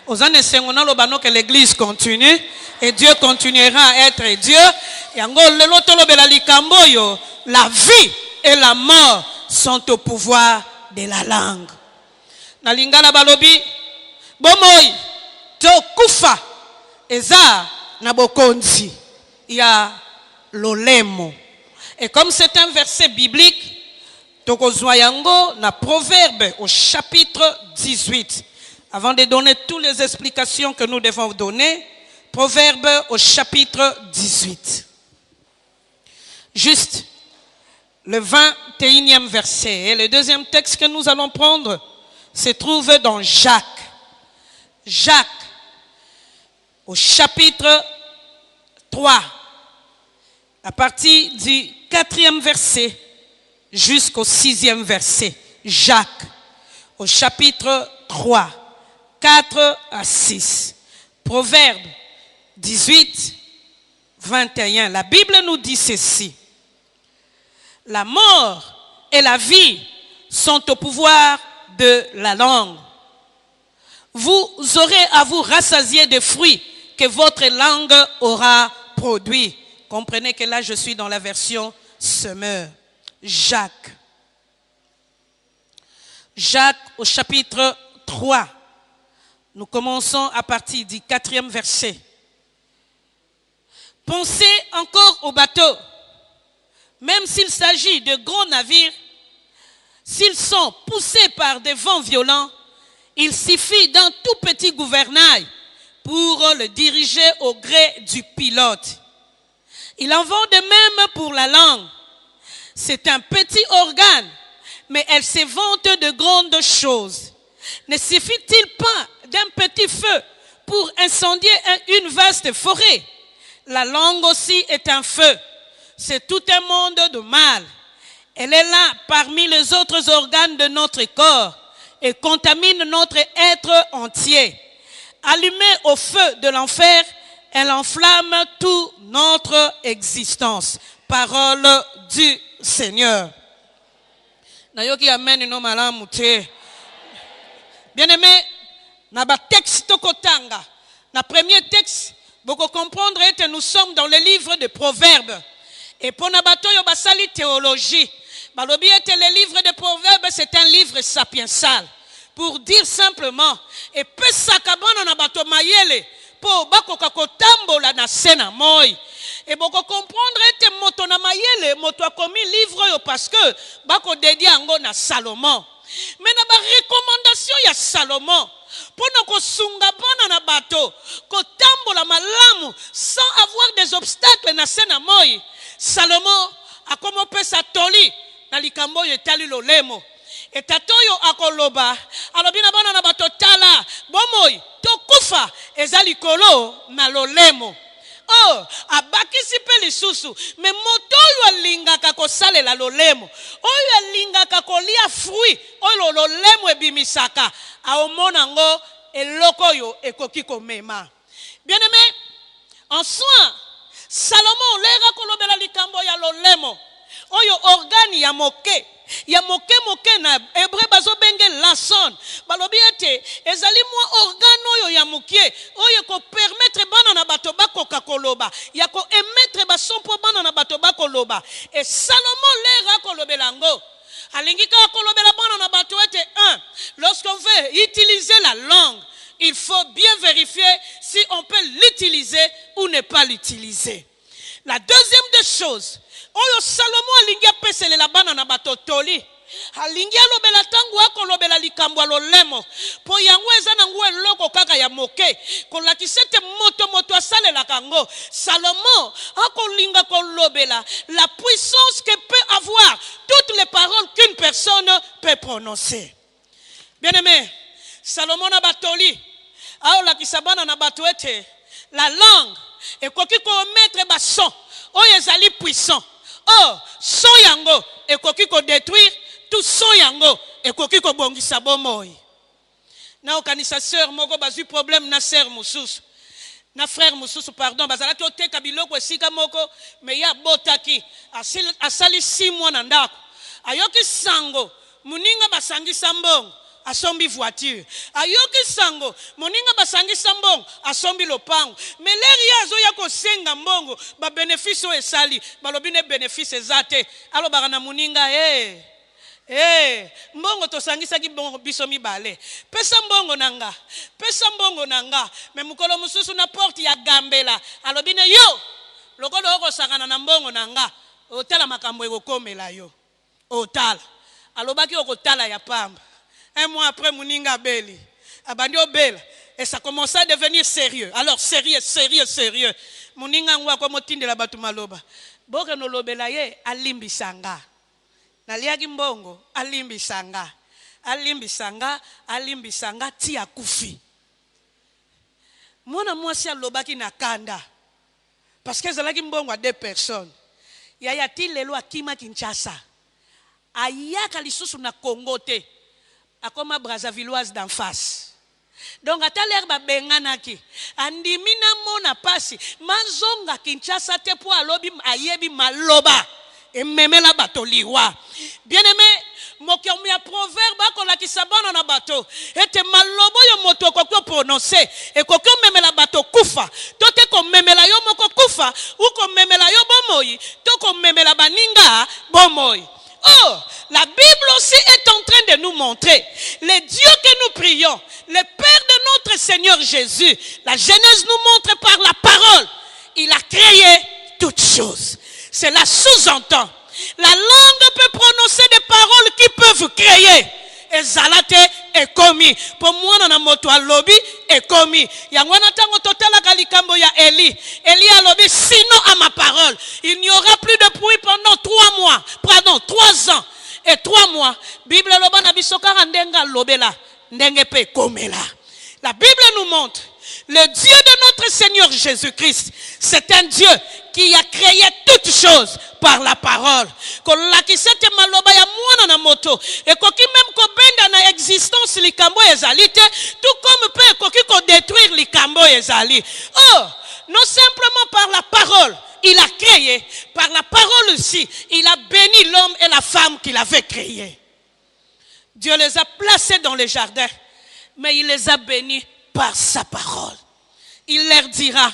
Aux années que l'église continue et Dieu continuera à être Dieu. La vie et la mort sont au pouvoir de la langue. Na lingala balobi bomoi to kufa eza na bokonzi ya lolemo. Et comme c'est un verset biblique, tokozwa yango na Proverbe au chapitre 18. Avant de donner toutes les explications que nous devons donner, Proverbe au chapitre 18. Juste le 21e verset. Et le deuxième texte que nous allons prendre se trouve dans Jacques. Jacques, au chapitre 3, à partir du 4e verset jusqu'au 6e verset. Jacques, au chapitre 3, 4 à 6. Proverbe 18, 21. La Bible nous dit ceci. La mort et la vie sont au pouvoir de la langue. Vous aurez à vous rassasier des fruits que votre langue aura produits. Comprenez que là, je suis dans la version semeur. Jacques. Jacques au chapitre 3. Nous commençons à partir du 4e verset. Pensez encore au bateau. Même s'il s'agit de gros navires, s'ils sont poussés par des vents violents, il suffit d'un tout petit gouvernail pour le diriger au gré du pilote. Il en va de même pour la langue. C'est un petit organe, mais elle se vante de grandes choses. Ne suffit-il pas d'un petit feu pour incendier une vaste forêt? La langue aussi est un feu. C'est tout un monde de mal. Elle est là parmi les autres organes de notre corps et contamine notre être entier. Allumée au feu de l'enfer, elle enflamme toute notre existence. Parole du Seigneur. Nayoki amen no malamu te. Bien-aimé, na ba texte tokotanga. Na premier texte, beaucoup comprendre que nous sommes dans le livre de Proverbes. Et pour nabatoyo basali théologie, balobi ete le livre de Proverbes c'est un livre sapiensal. Pour dire simplement, et pesaka bana na bato mayele po bako kakotambola na sena moi. Et boko comprendre ete moto na mayele moto a commis livre yo parce que bako dédié ango na Salomon. Mais na ba recommandation ya Salomon pona ko sunga bana na bato ko tambola malamu sans avoir des obstacles na sena moi. Salomon a comme pesa toli na likambo yo etali lolemo. Et tatoyo akoloba alobina bana na bato tala bomoi tokufa ezali kolo na lolemo. Oh, abakisi pe lisusu me moto oyo alingaka kosalela lolemo oyo alingaka kolia fruit oyo lolemo ebimisaka aomona ngo eloko oyo ekoki komema. Bien-aimé, en soi Salomon lera kolobela likambo ya lolemo oyo organi ya moke na hébreu bazo benge lason balobi ete ezali mwa organe oyo ya mokie oyo ko permettre bana na bato bakoka koloba ya ko émettre bason po bana na bato bakoloba. Et Salomon lera kolobela ngo alingi ka kolobela bana na bato ete lorsqu'on veut utiliser la langue, il faut bien vérifier si on peut l'utiliser ou ne pas l'utiliser. La deuxième des choses, oyo Salomon alingi apesele la bana na bato toli alingi alobela tangu akolobela likambo ya lolemo po yango eza na ngo eloko kaka ya moke kolakisa ete moto asalelaka ngo. Salomon akolinga kolobela la puissance que peut avoir toutes les paroles qu'une personne peut prononcer. Bien-aimé, Salomon na batoli aolakisa bana na bato ete la langue ekoki ko mettre bason oyo ezali puissant. Oh, son yango ekoki ko détruire tout son yango ekoki ko bongisa bomoi. Na okanisa sœur moko bazu problème na sœur mususu na frère mususu pardon bazalaki oteka biloko esika moko me ya botaki asali 6 mois na ndako ayoki sango muninga basangisa mbongo asombi voiture. Ayoki sango, moninga basangisa mbongo, asombi lopango. Mais leri azo ya kosenga mbongo, ba bénéfice o esali, balobi ne bénéfice ezate. Alo barana moninga mbongo tosangisa ki bongo biso mibale. Pesa mbongo nanga. Mais mukolo mususu na porte ya gambela. Alobi ne yo, lokolo oko sakana na mbongo nanga. Otala makambo ekokomela yo. Otala. Alobaki okotala ya pamba. Un mois après, Mouninga Beli. Abandi Obel. Et ça commençait à devenir sérieux. Alors, sérieux. Mouninga Ngwa kwa motinde la batu maloba. Boke no lobela ye, alimbi sanga. Naliagi mbongo, alimbi sanga, tia kufi. Mwana mwasi alobaki na kanda. Parce que zalaki mbongo à 2 personnes. Yaya ti lelo akima Kinshasa. Ayaka lisusu na Congo te. Akoma Brazzavilloise d'en face. Donc ataler ba benganaki. Andimina mona pasi. Manzonga Kinshasa te po alobi ayebi maloba. Et memela bato liwa. Bien-aimé, mokomi ya proverbe akola kisabana na bato. Ete malobo yo moto kokyo prononcer. Et kokyo memela bato kufa. Tote ko memela yo moko kufa. Ou ko memela yo bomoyi. To ko memela baninga bomoyi. Oh, la Bible aussi est en train de nous montrer les dieux que nous prions, le Père de notre Seigneur Jésus. La Genèse nous montre par la parole. Il a créé toutes choses. Cela sous-entend. La langue peut prononcer des paroles qui peuvent créer. Et zalate est commis. Pour moi, dans moto à lobby est commis. Yangwana tango totala kalikambo ya Eli. Eli a lobby, sinon à ma parole. Il n'y aura plus de pluie pendant 3 mois. Pardon, 3 ans. Et 3 mois. Bible loba na bisoka ndenga lobela. Ndenge pe komela. La Bible nous montre. Le Dieu de notre Seigneur Jésus-Christ, c'est un Dieu qui a créé toutes choses par la parole. Tout comme peut détruire les cambo ezali. Oh, non simplement par la parole, il a créé, par la parole aussi, il a béni l'homme et la femme qu'il avait créés. Dieu les a placés dans les jardins, mais il les a bénis par sa parole. Il leur dira,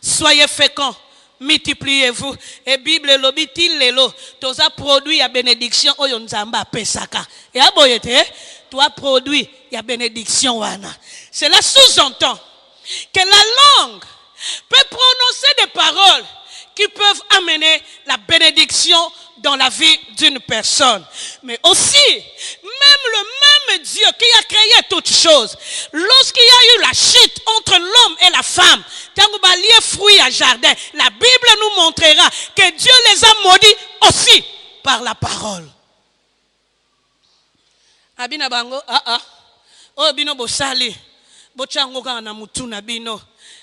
soyez féconds, multipliez-vous. Et Bible l'obit-il lelo, toza produit à bénédiction oyo nzamba pesaka. Et aboyete, toi produit ya bénédiction wana. Cela sous-entend que la langue peut prononcer des paroles qui peuvent amener la bénédiction dans la vie d'une personne. Mais aussi, même le même Dieu qui a créé toutes choses, lorsqu'il y a eu la chute entre l'homme et la femme, fruits à jardin, la Bible nous montrera que Dieu les a maudits aussi par la parole. Abina bango, oh bino bosali, bochango kana mutuna bino,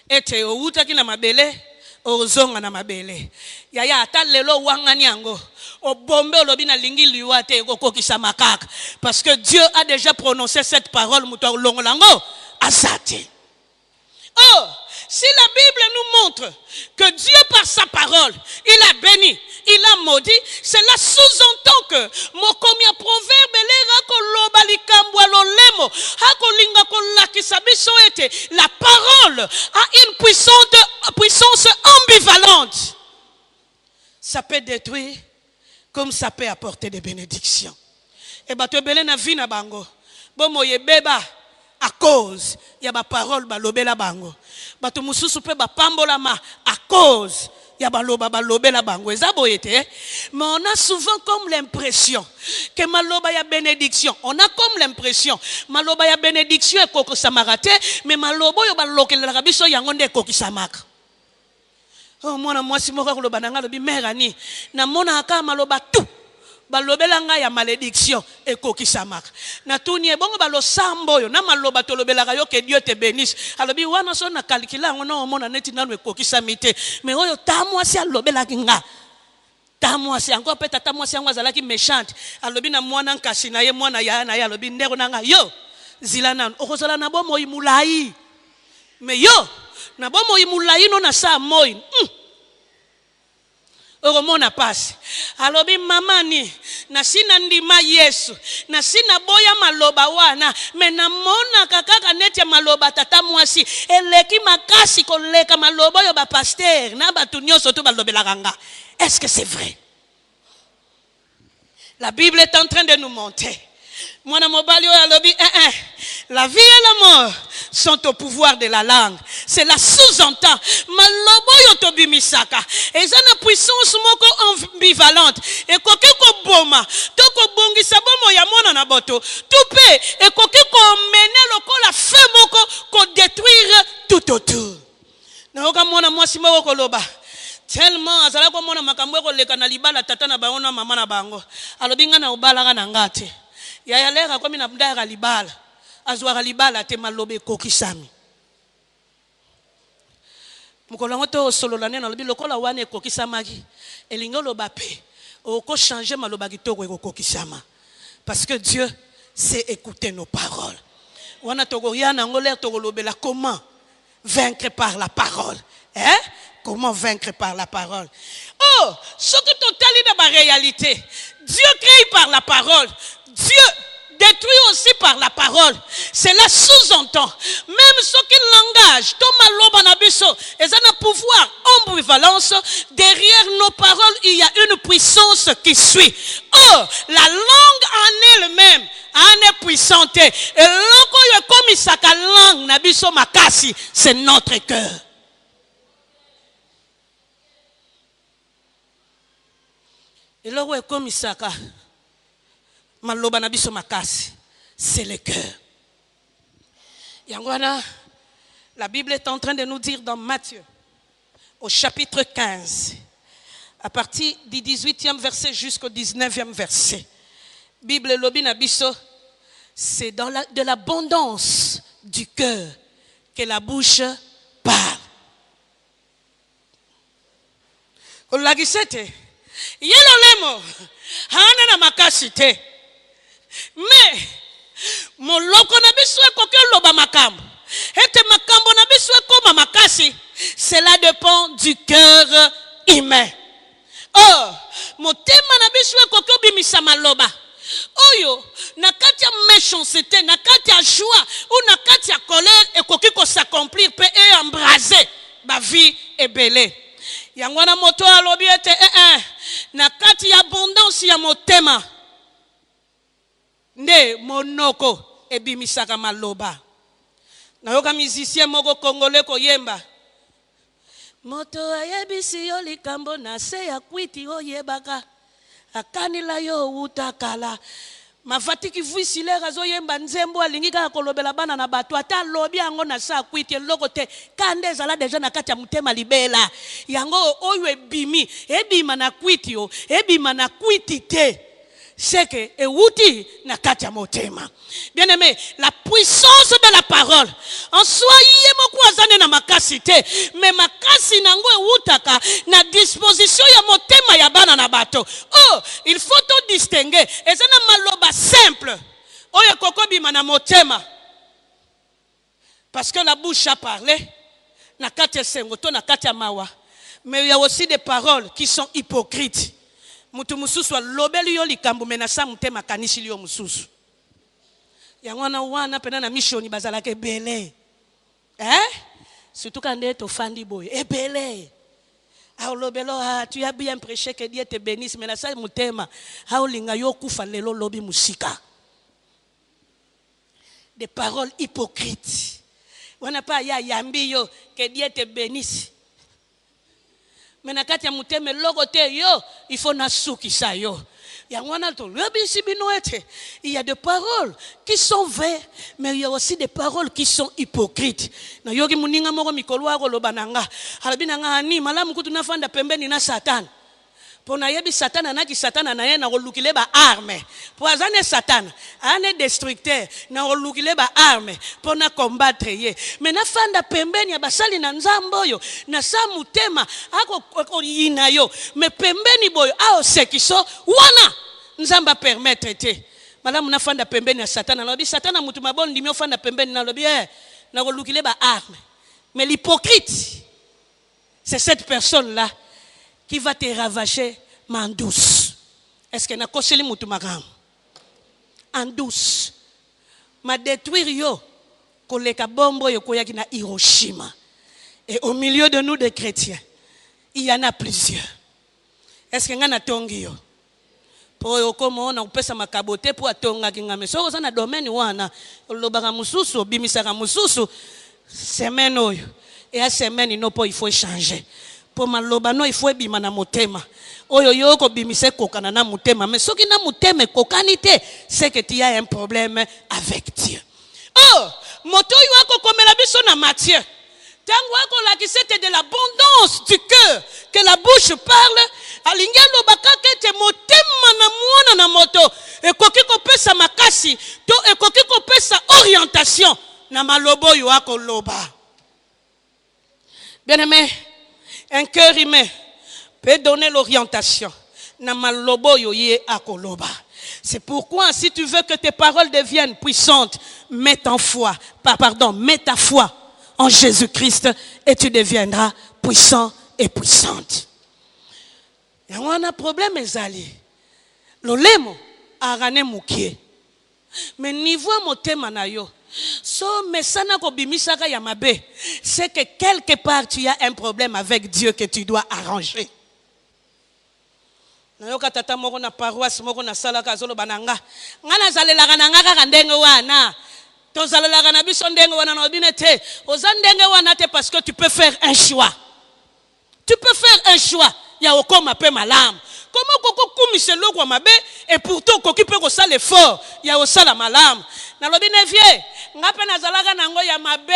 ete outa kina mabele, ozonga na mabele. Yaya ata lelo wangani yango. Obombe olobina lingi liwate kokokisa makaka. Parce que Dieu a déjà prononcé cette parole muto longolango azate. Oh, si la Bible nous montre que Dieu par sa parole, il a béni, il a maudit, cela sous-entend que mokomia proverbe lera koloba likambwa lolemo hakolinga kolakisa biso ete la parole a une puissance ambivalente. Ça peut détruire comme ça peut apporter des bénédictions. Et bato belé na vie na bango. Bomo yebeba à cause ya ba parole ba lobela bango. Bato mususu pe ba pambola ma à cause ya ba lobela bango. Ezaboyete. Mais on a souvent comme l'impression que maloba ya bénédiction. On a comme l'impression maloba ya bénédiction e koko samarate, mais malobo yo ba lokela biso yango nde koki samaka. Oh mwana mwasi moko koloba nanga lobi merani na mona aka maloba tout balobela nga ya malédiction ekokisamaka na tuni ebongo balosambo yo na maloba tolobelaka yo que Dieu te bénisse alobi wana so na calcula ngo na omona neti nanu ekokisamite mais oyo tamwasi alobelaki nga tamwasi encore peut-être tamwasi ngo azalaki méchante alobi na mwana nkasi na ye mwana ya na ye alobi ndeko nanga yo zila nanu okozala na bomo imulai mais yo na bomo imulai no na sa moi Oromona passe. Alobi mamani na sina ndima Yesu na sina boya maloba wana mena mona kakaka neti maloba tata mwasi eleki makasi koleka maloba yo ba pasteur na batu nyonso to balobela kanga. Est-ce que c'est vrai? La Bible est en train de nous montrer. Mwana mobali oyo alobi la vie et la mort sont au pouvoir de la langue. C'est la sous-entend. Malobo yo tobimisaka. Eza na puissance moko ambivalente. Et koki ko boma, to ko bongisa bomo ya mona na boto. Tupe et koki ko mener lokola feu moko ko détruire tout autour. Na oka mona mwasi moko koloba. Tellement azala ko mona makambo ko leka na libala tata na baona mama na bango. Alobi nga na obala na ngate. Ya leka komi na mdara libala. Azwara libala te malobe kokisami. Mukolongo to solola ne na lobi lokola wane kokisamaki. Elingo loba pe. Oko changer maloba kitoko eko kokisama. Parce que Dieu sait écouter nos paroles. Wana togoria na ngolere togolobela comment vaincre par la parole. Hein? Comment vaincre par la parole? Oh, ce que totali dans ma réalité. Dieu crée par la parole. Dieu détruit aussi par la parole. Cela sous-entend. Même ce qui langage, Thomas Lobanabiso, et ça a un pouvoir ambivalence. Derrière nos paroles, il y a une puissance qui suit. Oh, la langue en elle-même est puissante. Et l'angle comme il s'appelle la langue, Nabiso Makasi, c'est notre cœur. Et l'angle comme il s'appelle maloba na biso makasi, c'est le cœur. Yangwana, la Bible est en train de nous dire dans Matthieu, au chapitre 15, à partir du 18e verset jusqu'au 19e verset. Bible lobi na biso, c'est de l'abondance du cœur que la bouche parle. Olagisete, yelo lemo, hana na makasi te. Mais moloko na biso ekoki loba makambo ete makambo na biso ekoma makasi, cela dépend du cœur humain. Oh, motema na biso ekoki obimisa maloba oyo na kati ya méchanceté, na kati ya joie ou na kati ya colère ekoki ko s'accomplir pe et embraser ba vie ebele. Yango na moto alobi ete na kati ya abondance ya motema nde monoko ebimisaka maloba. Nayoka musicien moko congolais koyemba. Moto ayebisi yo likambo na se ya kwiti oyebaka. Akanila yo utakala. Mafatiki vuisilera zoyemba nzembo alingi kaka kolobela bana na bato ata lobi yango na sa kwiti eloko te kande ezala deja na kati ya mutema libela. Yango oyo ebima na kwiti yo, ebima na kwiti te. C'est que euti na katia motema. Bien aimé, la puissance de la parole en soi yemoko azane na makasi te, mais makasi nango eutaka na disposition ya motema ya bana na bato. Oh, il faut to distinguer. Ezana maloba simple. Oyo kokobima na motema. Parce que la bouche a parlé na katia sengoto na katia mawa. Mais il y a aussi des paroles qui sont hypocrites. Mutu mususu lobeli yo likambo menasa mutema kanisi liyo mususu. Yangwana wana pena na misioni bazalake bele. Surtout quand tu fandi boy. Bele. Ah lobelo tu as bien prêché que Dieu te bénisse menasa mutema. Ah linga yo kufa lelo lobi musika. Des paroles hypocrites. Wana pa ya yambi yo que Dieu te bénisse. Mais na kati ya muteme logo te yo, il faut na suki sa yo. Yangwana to lebisi binoete. Il y a des paroles qui sont vraies, mais il y a aussi des paroles qui sont hypocrites. Na yogi muninga moko mikolo ako lobananga. Halabinanga ani malamu kutu nafanda pembeni na Satan. Pona yebi Satan anaki Satan na ye na kolukile ba arme. Po azane Satan, ane destructeur na kolukile ba arme pona combattre ye. Mais na fanda pembeni ya basali na nzambo yo, na sa mutema ako yina yo. Mais pembeni boyo ao sekiso wana nzamba permettre te. Malamu na fanda pembeni ya Satan, na lobi Satan na mutu mabon ndimi ofanda pembeni na lobi na kolukile ba arme. Mais l'hypocrite, c'est cette personne là qui va te ravager, mais en douce. Est-ce que na koseli mutu makam? En douce. Ma détruire yo, koleka bombo yo koyaki na Hiroshima. Et au milieu de nous des chrétiens, il y en a plusieurs. Est-ce que ngana tongi yo? Po yo komo na upesa makabote po atonga kingame. So sana domaine wana, lobaka mususu, bimisaka mususu, semaine oyo. Et à semaine il faut changer. Pour maloba no il faut bima na motema. Oyo yoko bimise kokana na motema. Mais ce qui na motema kokanité, c'est que tu as un problème avec Dieu. Oh, moto yoko komela biso na Matthieu. Tango wako la qui c'était de l'abondance du cœur que la bouche parle. Alingelo bakake te motema na muona na moto. E koki ko pesa makasi, to e koki ko pesa orientation na malobo yoko loba. Bien-aimé, un cœur humain peut donner l'orientation. C'est pourquoi, si tu veux que tes paroles deviennent puissantes, mets ta foi en Jésus-Christ et tu deviendras puissant et puissante. Et on a un problème, Ezali. L'olemo a gagné moukié. Mais niveau motema na yo. So mesana ko bimisaka ya mabe, c'est que quelque part tu as un problème avec Dieu que tu dois arranger. Nayoka tata moko na paroisse moko na salaka zolo bananga. Ngana zalelaka na ngaka ndenge wana. To zalelaka na biso ndenge wana na binete. Ozandenge wana te parce que tu peux faire un choix. Tu peux faire un choix. Ya okoma pe malam. Comment koko kumise loko mabe et pourtant koki pe ko sala l'effort. Ya osala malam. Na lobi nevie ngape na zalaka nango ya mabe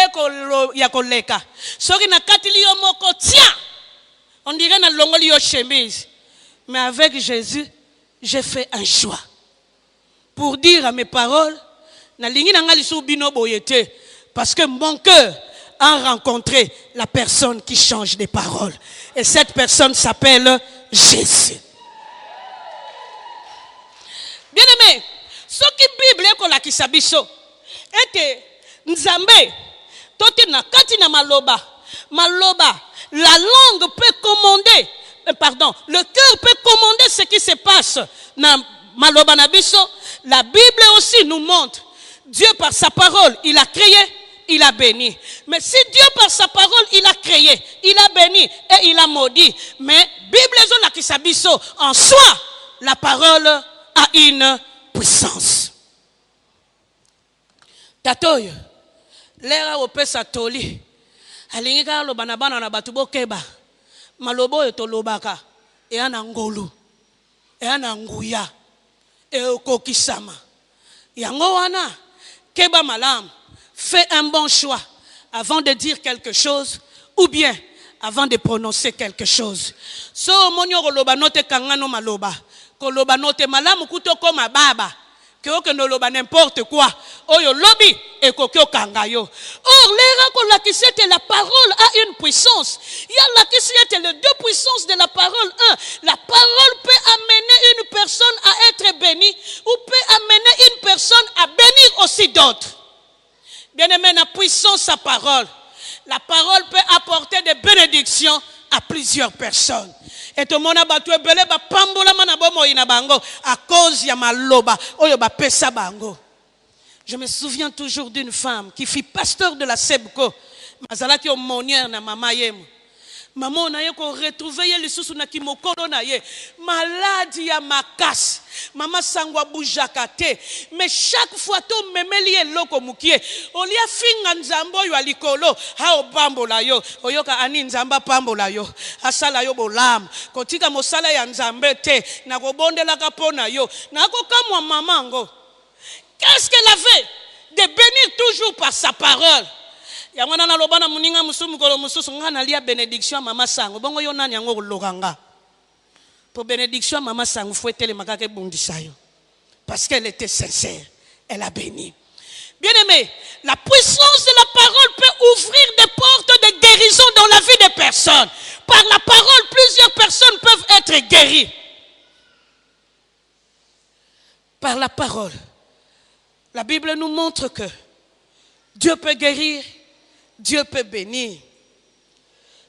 ya koleka soki na katili yo moko tiens on dirait na longoli yo chemise. Mais avec Jésus j'ai fait un choix pour dire à mes paroles na lingi na ngali su bino boyete parce que mon cœur a rencontré la personne qui change des paroles et cette personne s'appelle Jésus. Bien aimé, ce qui Bible ko la kisabiso ete nzambe tote na kati na maloba la langue peut commander le cœur peut commander ce qui se passe na maloba na biso. La Bible aussi nous montre Dieu par sa parole il a créé, il a béni. Mais si Dieu par sa parole il a créé, il a béni et il a maudit, mais Bible zo la kisabiso en soi la parole a une puissance. Tatoyo lera opesa toli alingi ka loba na bana na batu bokeba malobo yo tolobaka e ana ngolu e ana nguya e okokisama yango wana keba malam. Fais un bon choix avant de dire quelque chose ou bien avant de prononcer quelque chose. So monyo koloba note kangano maloba koloba note malamu kutoko mababa que no loba n'importe quoi. Oyo lobby et kokyo kangayo. Or, la parole a une puissance. Il y a la question les deux puissances de la parole. Un, la parole peut amener une personne à être bénie ou peut amener une personne à bénir aussi d'autres. Bien aimé, la puissance sa parole. La parole peut apporter des bénédictions à plusieurs personnes. Et tout le monde a battu belé ba pambola mana bomo ina bango à cause ya maloba oyo ba pesa bango. Je me souviens toujours d'une femme qui fut pasteur de la Sebco. Mazalaki aumônière na mama yemu. Maman na ye ko retrouver ye lisusu na kimokolo na ye maladie ya makasi. Mama sangwa boujaka te. Mais chaque fois to memeli eloko mukie olia finga nzambo yo alikolo ha obambola yo oyoka ani nzamba pambola yo asala yo bolam kotika mosala ya nzambe te na kobondela kapona yo na kokamwa mamango. Qu'est-ce qu'elle avait de bénir toujours par sa parole? Yangwana na lobana muninga musumu kolo mususu ngana lia bénédiction mama sango bongo yo nani yango lokanga. Pour bénédiction maman sango fouetele makake bundisayo parce qu'elle était sincère, elle a béni. Bien aimé, la puissance de la parole peut ouvrir des portes de guérison dans la vie des personnes. Par la parole, plusieurs personnes peuvent être guéries. Par la parole. La Bible nous montre que Dieu peut guérir, Dieu peut bénir.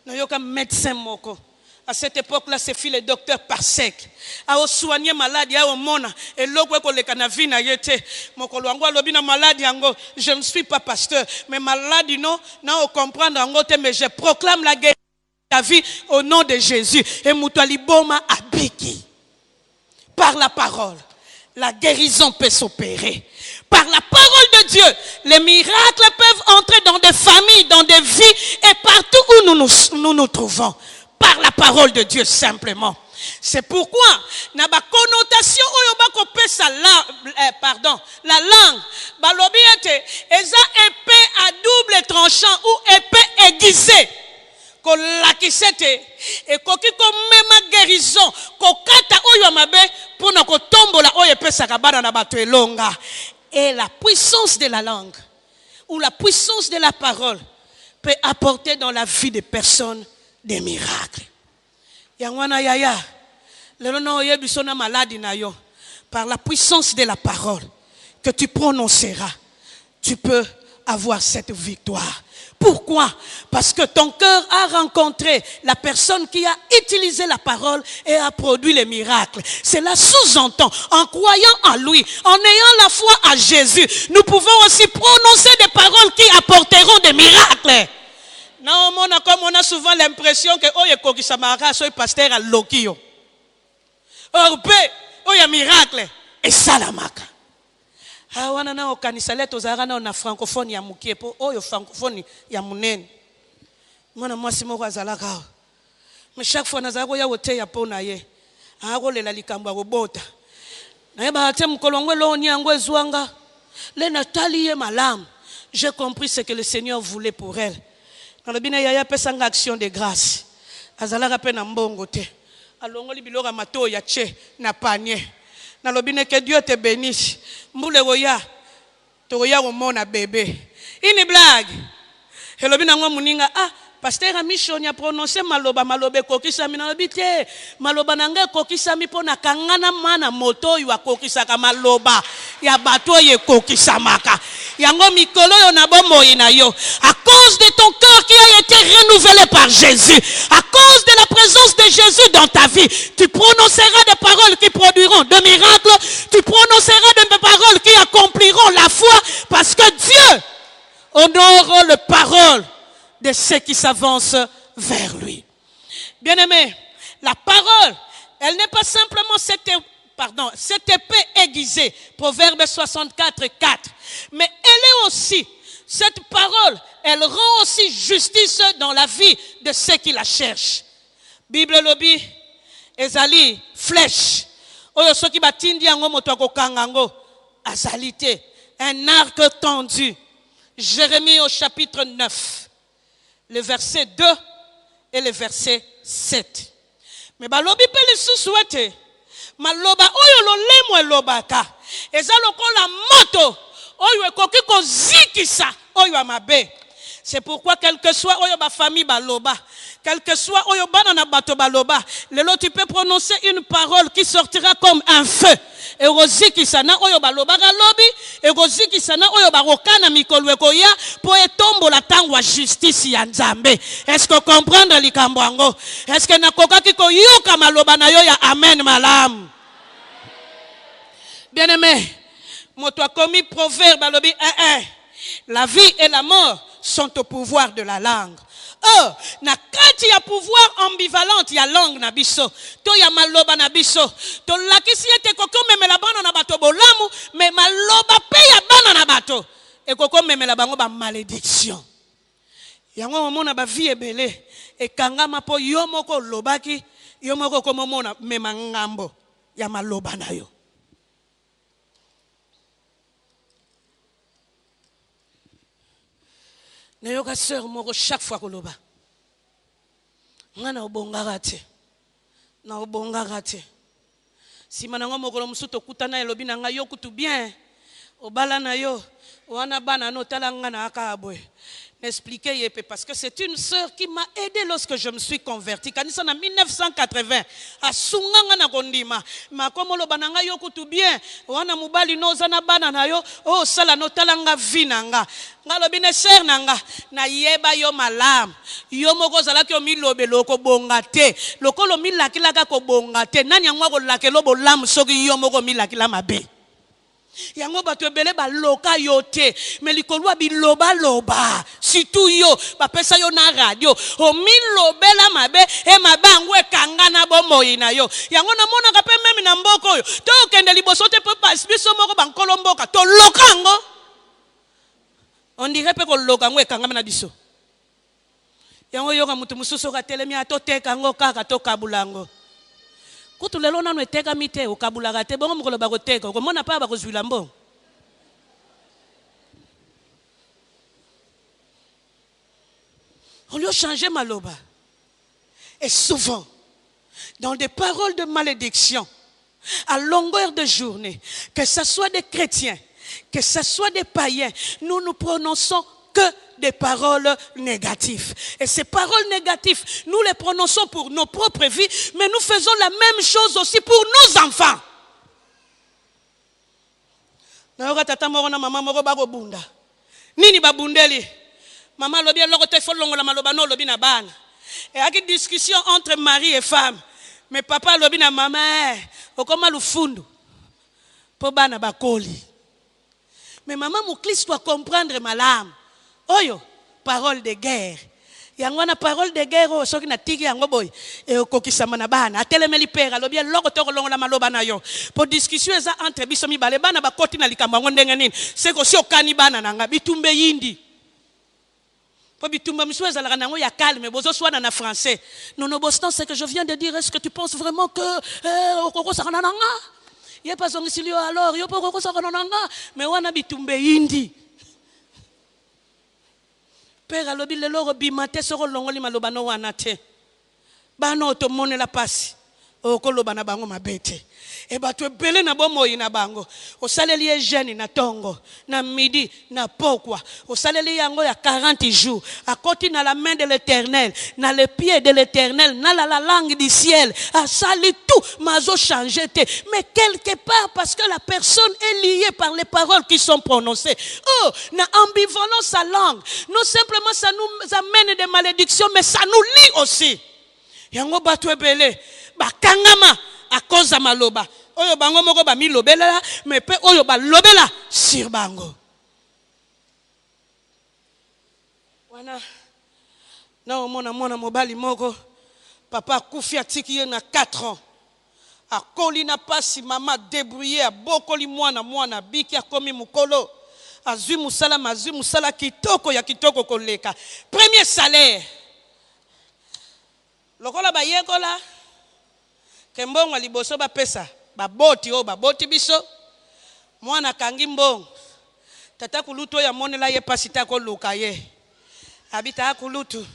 Nous avons un médecin moko. À cette époque-là, c'est fils le docteur Parsec. A soigner malade, a mona et logo ko le kanavi na yete. Mokolo ango lobi na malade ango. Je ne suis pas pasteur, mais malade non, na comprendre ango te, mais je proclame la guérison de ta vie au nom de Jésus. Et mutali boma abiki. Par la parole, la guérison peut s'opérer. Par la parole de Dieu, les miracles peuvent entrer dans des familles, dans des vies et partout où nous trouvons. Par la parole de Dieu simplement. C'est pourquoi na ba connotation oyo ba ko pesa la langue balobi ete eza épée à double tranchant ou épée aiguisée ko lakisete et koki ko mema guérison ko kata oyo mabe pona ko tombola oyo pesa kabana na bato elonga. Et la puissance de la langue ou la puissance de la parole peut apporter dans la vie des personnes des miracles. Yangwana yaya, le nom yebisona maladie na yo, par la puissance de la parole que tu prononceras, tu peux avoir cette victoire. Pourquoi? Parce que ton cœur a rencontré la personne qui a utilisé la parole et a produit les miracles. Cela sous-entend, en croyant en lui, en ayant la foi à Jésus, nous pouvons aussi prononcer des paroles qui apporteront des miracles. Non, comme on a souvent l'impression que oh yeko samara soy pasteur à lokio. Or oh ya miracle et salamaka. Ah wana na okanisa leto zarana na francophone ya mukie po oyo francophone ya munene. Mwana mwasi moko azalaka. Mais chaque fois nazako ya wote ya pona ye. Akolela likambo akobota. Na yeba ate mkolongwe lo nyango ezwanga. Le natali ye malamu. J'ai compris ce que le Seigneur voulait pour elle. Dans le bina yaya pesanga action de grâce. Azalaka pe na mbongo te. Alongoli bilora mato ya che na panier. Na lobine que Dieu te bénisse. Mbule roya. To roya au mona bébé. Ini blague. Et lobina ngwa muninga pasteur a mission a prononcé maloba kokisa mi na lobite. Maloba nanga kokisa mi pona kangana mana moto yu kokisa ka maloba. Ya bato ye kokisa maka. Yango mikolo yo na bombo ina yo. À cause de ton cœur qui a été renouvelé par Jésus, à cause de la présence de Jésus dans ta vie, tu prononceras des paroles qui produiront de miracles, tu prononceras des paroles qui accompliront la foi, parce que Dieu honore les paroles de ceux qui s'avancent vers lui. Bien-aimé, la parole, elle n'est pas simplement cette épée aiguisée, Proverbe 64, 4, mais elle est aussi, cette parole, elle rend aussi justice dans la vie de ceux qui la cherchent. Bible lobby, ezali, flèche, oyo soki batindi yango moto akokangango, azalité, un arc tendu. Jérémie au chapitre 9, le verset 2 et le verset 7. Mais balobi pe lisusuete, maloba oyo lolemo elobaka, eza lokola moto, oyo ekoki kozikisa oyo amabe. C'est pourquoi quel que soit oyo ba famille baloba, quel que soit oyo bana na bato baloba, lelo tu peux prononcer une parole qui sortira comme un feu. Et rozikisa na oyo baloba galobi, et rozikisa na oyo barokana mikolo ekoya po etombo la tangwa justice ya Nzambe. Est-ce que comprendre likambo yango? Est-ce que nakoka kiko yoka maloba na yo ya amen malam? Bien-aimé, moto a commis proverbe balobi la vie et la mort sont au pouvoir de la langue. Na kati ya pouvoir ambivalente ya langue na biso to ya maloba na biso to lakisi ete koko memela bana na bato bolamu me maloba pe ya bana na bato e koko memela bango ba malédiction yango mona ba vie ebele e kangama po yo moko lobaki yo moko ko mona mema ngambo ya maloba na yo. Nayoka sœur moko chaque fois koloba ngana obongaka te na obongaka te sima nango mokolo musuto kutana elobi na ngai yo kutu bien obala na yo wana bana no tala ngana aka boye n'expliquer parce que c'est une sœur qui m'a aidé lorsque je me suis converti. Quand en 1980, à Sunganga na kondima, ma komolo bananga yo kutu bien, wana mubali no zana bana na yo, oh sala no talanga vinanga. Ngalo bine ser nanga na yeba yo malam. Yo moko zala ki o milobe loko bongate. Loko lo milakilaka ko bongate. Nani yangwa ko lakelo bolam soki yo moko milakila mabe. Yango bato ebele ba loka yote me likolwa biloba loba surtout yo ba pesa yo na radio o milobela mabe e mabangu ekanga na bomoyi na yo yango na mona ka pe meme na mboko yo to kende liboso te pe pas biso moko bankolo mboka to lokango on dirait pe ko lokango ekanga na biso yango yo ka mutu mususu ka telemi atoteka ngo kaka to kabulango. On lui a changé maloba. Et souvent, dans des paroles de malédiction, à longueur de journée, que ce soit des chrétiens, que ce soit des païens, nous ne prononçons que des paroles négatives. Et ces paroles négatives, nous les prononçons pour nos propres vies, mais nous faisons la même chose aussi pour nos enfants. Nini babundeli. Maman lobi loko te folongo la maloba no lobi na bana. Et avec une discussion entre mari et femme. Mais papa lobi na maman, okoma lufundu. Po bana bakoli. Mais maman mouklis doit comprendre malam. Oyo, parole de guerre. Yangwana parole de guerre o soki na tiki yango boy e okokisama na bana atelemeli pera lobia loko toko longo la maloba na yo po discussion eza entre biso mibale bana bakoti na likambo ngo ndenge nini seko si okani bana nanga bitumbe yindi po bitumba miso ezalaka nango ya calme bozo swana na français nonobostant c'est que je viens de dire est-ce que tu penses vraiment que okoko sakana nanga ye pas ongisilio alors yo poko sakana nanga mais wana bitumbe yindi. Père alobi lelo bimate soko longoli maloba no wana te bana otomone la pasi okoloba na bango mabete e bato ebele na bomoyi na bango osaleli jeune na tongo na midi na pokwa osaleli yango ya 40 jours akoti na la main de l'Éternel na le pied de l'Éternel na la langue du ciel asali tout mazo changer te mais quelque part parce que la personne est liée par les paroles qui sont prononcées oh na ambivalence à langue non simplement ça nous amène des malédictions mais ça nous lie aussi yango bato ebele bakangama à cause de maloba oyo bango moko ba mi lobela mais pe oyo ba lobela sur bango wana na mona mobali moko papa kufi atiki ye na 4 ans akoli na pasi mama débrouiller a bokoli mwana biki akomi mukolo azui musala kitoko ya kitoko koleka premier salaire lokola ba yekola kembongo liboso ba pesa baboti biso mwana kangi mbongo tata kulutu ya monela ye pasita ko luka ye habita kulutu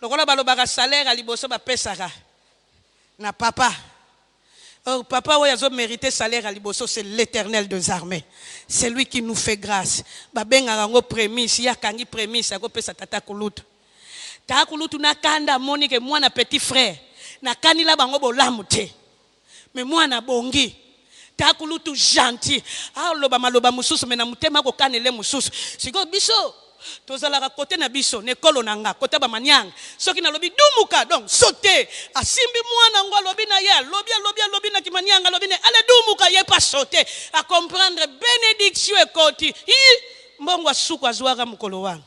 lokola balobaka salaire liboso ba pesa ka na papa oh papa oya zo mériter salaire liboso c'est l'Éternel des armées c'est lui qui nous fait grâce ba benga ngo prémisse ya kangi prémisse ko pesa tata kulutu na kanda monique mwana petit frère na kanila bango bolamu te mais mwana bongi takulutu gentil aloba maloba mususu mena mutema ko kanele mususu siko biso tozalaka kote na biso nekolo nanga kota ba manyanga soki na lobi dumuka donc sauter asimbi mwana ngo lobi na ya lobi na kimanyanga lobi ne ale dumuka ye pas sauter à comprendre bénédiction et koti mbongo asuku azwaka mukolo wangu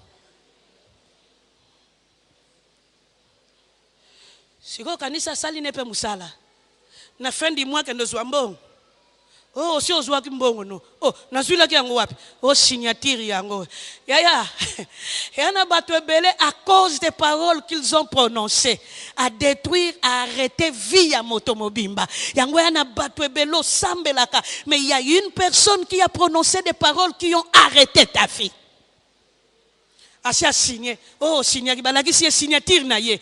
siko kanisa sali nepe musala na fin du mois kendo zwa mbongo oh si ozwa kimbongo no oh nazwila ki yango wapi oh signature yango ya yana bato ebele à cause des paroles qu'ils ont prononcées à détruire à arrêter vie ya motomobimba yango yana bato ebele sambelaka mais il y a une personne qui a prononcé des paroles qui ont arrêté ta vie. Asi a signé oh signé ki balaki si signature na ye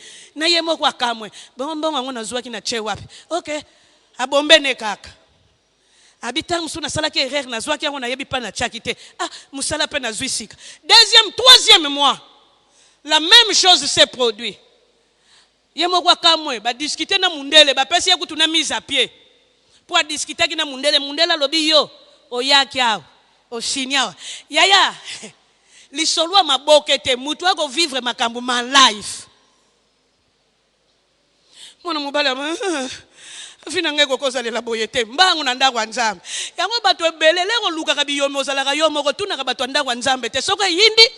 moko akamwe bongo ngo nazwa ki na che wapi okay abombe ne kaka habitang suna sala ki erreur nazwa ki ngo na yebi pa na chakite ah musala pe na zwisika deuxième troisième mois La même chose s'est produit. Yemokwa kamwe ba discuter na mundele ba pesi yeku tuna mise à pied. Pour discuter ki na mundele lobi yo oyaki awo oshinya. Yaya lisolo maboke te mutu ako vivre makambo ma life. Mwana mobala fina ngeko kozalela boyete mbangu na ndako nzambe. Yango bato ebele leko luka ka biyomo ozalaka yo moko tuna ka bato ndako nzambe te soko yindi.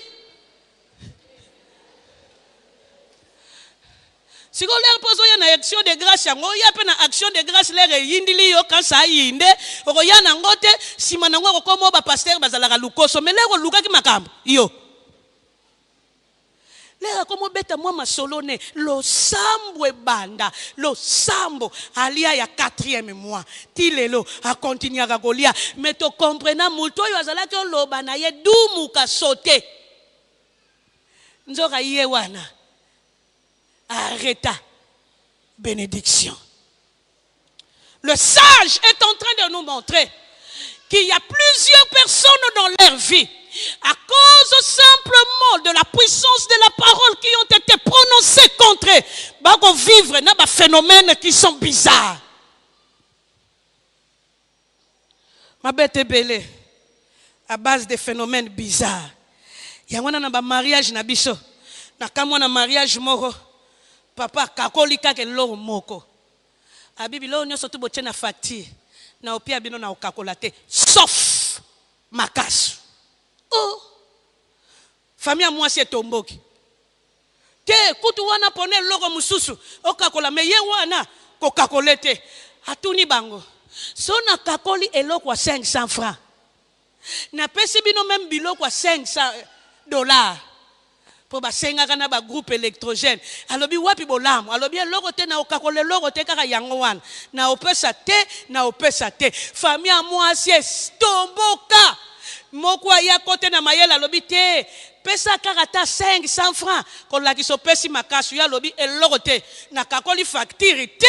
Si vous avez une action de grâce, vous avez une action de grâce, vous avez une action de grâce, vous avez une action de grâce, si vous avez une action de pasteur, vous avez une action de grâce, lera komo beta mwa masolone lo sambo ebanda lo sambo alia ya 4e mois tilelo a continuer à golia mais to comprena multo yo azala ke loba na ye dumu ka sauter nzoka ye wana arrêta bénédiction. Le sage est en train de nous montrer qu'il y a plusieurs personnes dans leur vie à cause simplement de la puissance de la parole qui ont été prononcées contre eux, bah vivre dans des phénomènes qui sont bizarres. Ma bête est belle à base de phénomènes bizarres. Il y a un mariage na biso, na kamwa mariage moro. Papa kakolika ke lo moko. Abibi lo nyo sotu boche na facture. Na opia bino na okakolate. Sauf makasu. Oh. Famille moi c'est tomboki. Te kutu wana pone logo mususu. Okakola me ye wana kokakolete. Atuni bango. So na kakoli eloko wa 500 francs. Na pesi bino même biloko wa $500. Pour basenga kana ba groupe électrogène alobi wapi bolamu alobi logo te na okakole logo te kaka yango wana na opesa te famille moi c'est tomboka moko ya kote na mayela alobi te pesa kaka 500 francs kola kiso pesi makasu ya alobi logo te na kakoli facture te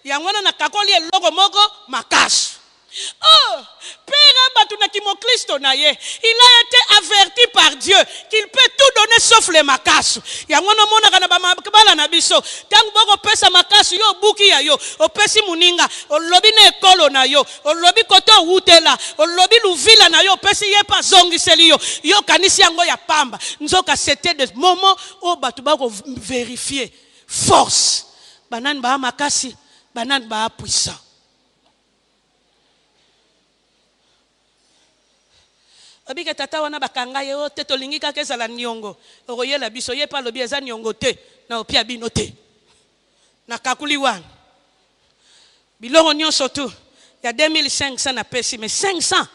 yango na kakoli logo moko makasu. Oh, Père Batunakimo Christo naye, il a été averti par Dieu qu'il peut tout donner sauf les makasu. Yangono mona kana ba bala na biso. Tangu boko pesa makasu yo buki ya yo, opesi muninga, olobi na ekolo na yo, olobi koto utela, olobi luvila na yo, opesi ye pa zongi seli yo. Yo kanisi yango ya pamba. Nzoka c'était des moments où batu bako vérifier force. Banan ba makasi, banan ba puissant. Abika tata wana bakanga yo te tolingi ka kezala nyongo okoyela biso ye pa lobi eza nyongo te na opia bino te na kakuli wana bilongo nyonso tu ya 2500 na pesi mais 500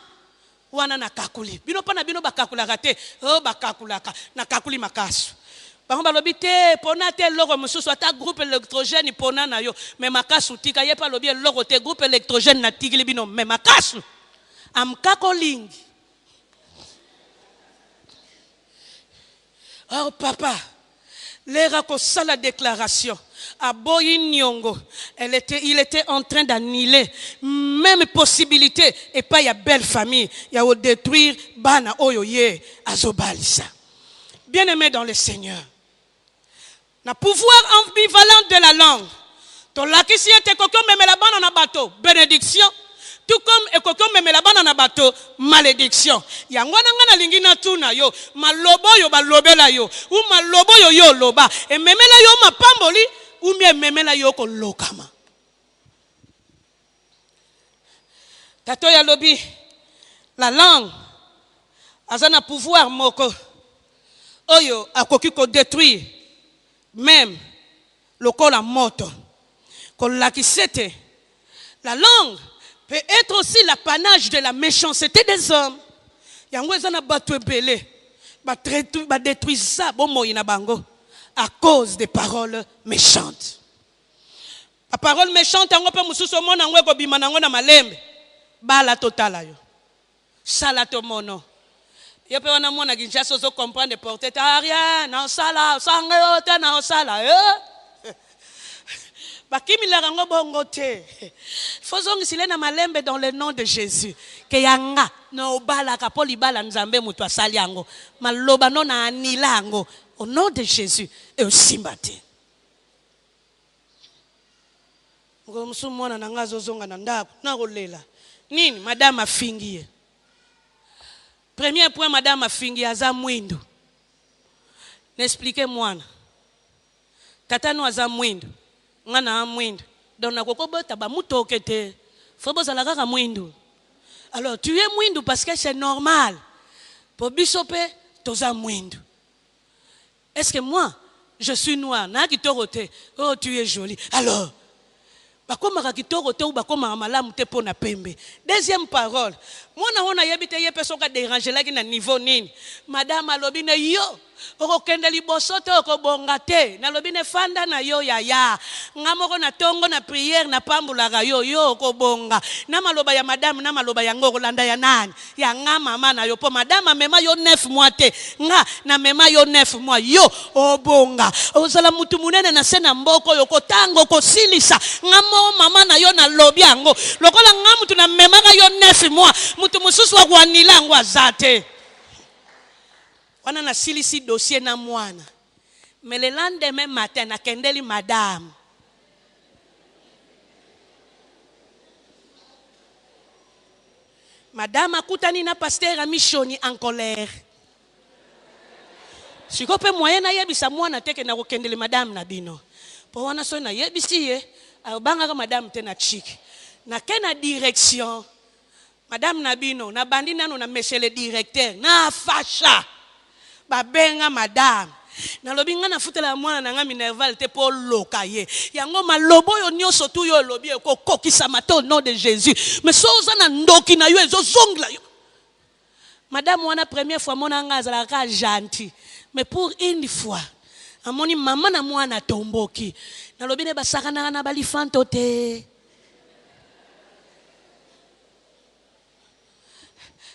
wana na kakuli bino pa na bino bakakulaka te o bakakulaka na kakuli makasu bango balobi te pona te logo mususu ata groupe électrogène pona na yo mais makasu tika ye pa lobi logo te groupe électrogène na tigili bino mais makasu am kakolingi. Oh papa, l'Erako sa la déclaration. À Boyi Nyongo, il était en train d'annuler même possibilité et pas il y a belle famille, il y a au détruire bana oyoye azobalisa. Bien-aimé dans le Seigneur, le pouvoir ambivalent de la langue. Ton lakisi était kokyo même la bana na bateau, bénédiction. Tout comme ekoko memela bana na bato malédiction. Yangwana ngana lingina tuna yo malobo yo balobela yo ou malobo yo yo loba e memela yo mapamboli ou mie memela yo ko lokama. Tato ya lobi la langue azana pouvoir moko oyo akoki ko détruire même lokola moto ko lakisete la langue peut être aussi l'apanage de la méchanceté des hommes. Yango ezana batu ebele ba détruire ça bon moyina bango à cause des paroles méchantes. La parole méchante yango pe mususu mona ngwe ko bima nango na malembe bala totala yo sala to mono yo pe wana mona kinjaso zo comprendre porter rien na sala sango te na sala bakimi la rango bongo te fozongi sile na malembe dans le nom de Jésus ke yanga no bala ka poli bala nzambe mutu asali yango maloba no na anilango Au nom de Jésus et aussi matin. Nini, madame a fingi. Premier point, madame a fingi, aza mwindo. N'expliquez-moi. Tata no aza mwindo. Ngana a mwindo. Donc, na koko bota ba muto kete. Faut boza la kaka mwindo. Alors, tu es mwindo parce que c'est normal. Pour bisope, toza mwindo. Est-ce que moi, je suis noir? Na ki torote. Oh, tu es jolie. Alors, bakoma kitoko te ou bakoma malamu te pona pembe. Deuxième parole. Moi na wana yebite ye personne ka déranger la ki na niveau nini. Madame alobine yo okokende liboso te okobonga te. Na lobine fanda na yo ya. Ngamoko na tongo na prière na pambulaka yo okobonga. Na maloba ya madame na maloba ya ngoko landa ya nani? Ya nga mama na yo po madame mema yo 9 mois te. Nga na mema yo 9 mois yo obonga. Ozala mutu munene na sena mboko yo kotango kosilisa. Ngamo mama na yo na lobi yango. Lokola ngamu tu na mema yo 9 mois. Mutu mususu wa kwanila ngo azate. Wana na silisi dossier na mwana. Mais le lendemain matin na kendeli madame. Madame akutani na pasteur Amishoni en colère. Siko pe moyen na yebisa mwana teke na kokendeli madame na bino. Po wana so na yebisi ye, abanga ka madame te na chiki. Na kena direction. Madame Nabino, na bandi nano na monsieur le directeur, na facha. Babenga madame. Na lobi nga na futela mwana na nga minerval te po loka ye. Yango malobo yo nyoso tu yo lobi ko kokisa mato au nom de Jésus. Mais soza na ndoki na yo ezo zongla yo. Madame wana première fois mona nga azala ka gentil. Mais pour une fois, amoni mama na mwana tomboki. Na lobi ne basaka na balifanto te.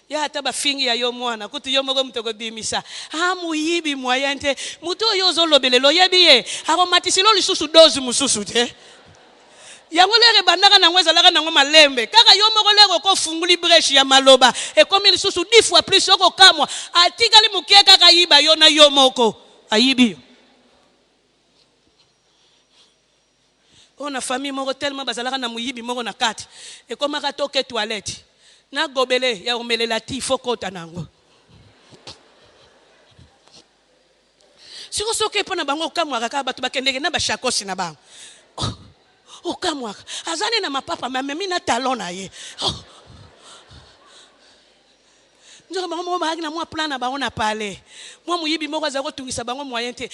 Ya hata bafingi ya yo mwana kutu yo moko mutoko bimisa muyibi moyente muto yo zolobelelo yebiye aromatisilo lisusu dozi mususu te yango lere bandaka na ngweza laka na ngoma malembe kaka yo moko lere ko funguli breche ya maloba e komi lisusu 10 fois plus yoko kamwa atikali mukie kaka yiba yo na yo moko ayibi ona famille moko tellement bazalaka na muyibi moko na kati e komaka toke toilette na gobele ya omelela ti fokota nango siko soke pona bango kamwaka ka batu bakendeke na ba shakosi na bango kamwaka azane na mapapa mami na talon na ye njoka bango mo baagi na mwa plan na bango na pale mwa muyibi moko za ko tungisa bango moyen te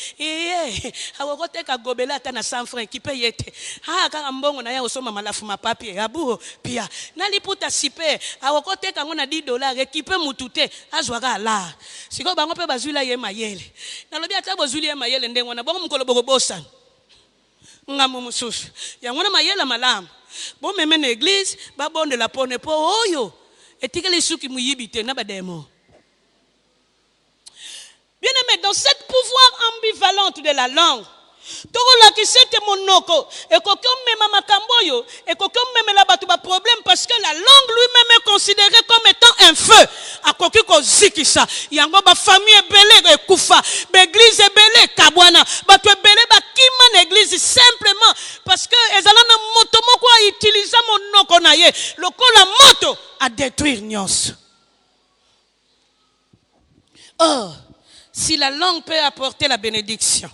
awoko teka gobele ata na 100 francs ki paye te kaka mbongo na ya osoma malafu mapapier abu pia na liputa sipe awoko teka ngo na $10 ekipe mutu te azwaka la siko bango pe bazwila ye mayele na lobi ata bozwili ye mayele ndengo na bango mukolo boko bosa ngamu mususu yango na mayele malamu bo meme na église ba bonde la pone po oyo etikeli suki muyibite na bademo. Bien aimé, dans cette pouvoir ambivalente de la langue, tokola ki sete monoko et kokom mema makamboyo et kokom meme la batu ba problème parce que la langue lui-même est considérée comme étant un feu akoki ko zikisa yango ba famille ebele ekufa ba église ebele kabwana batu ebele ba kima na église simplement parce que ezala na moto moko a utiliser monoko na ye lokola moto à détruire nyos. Or, si la langue peut apporter la bénédiction,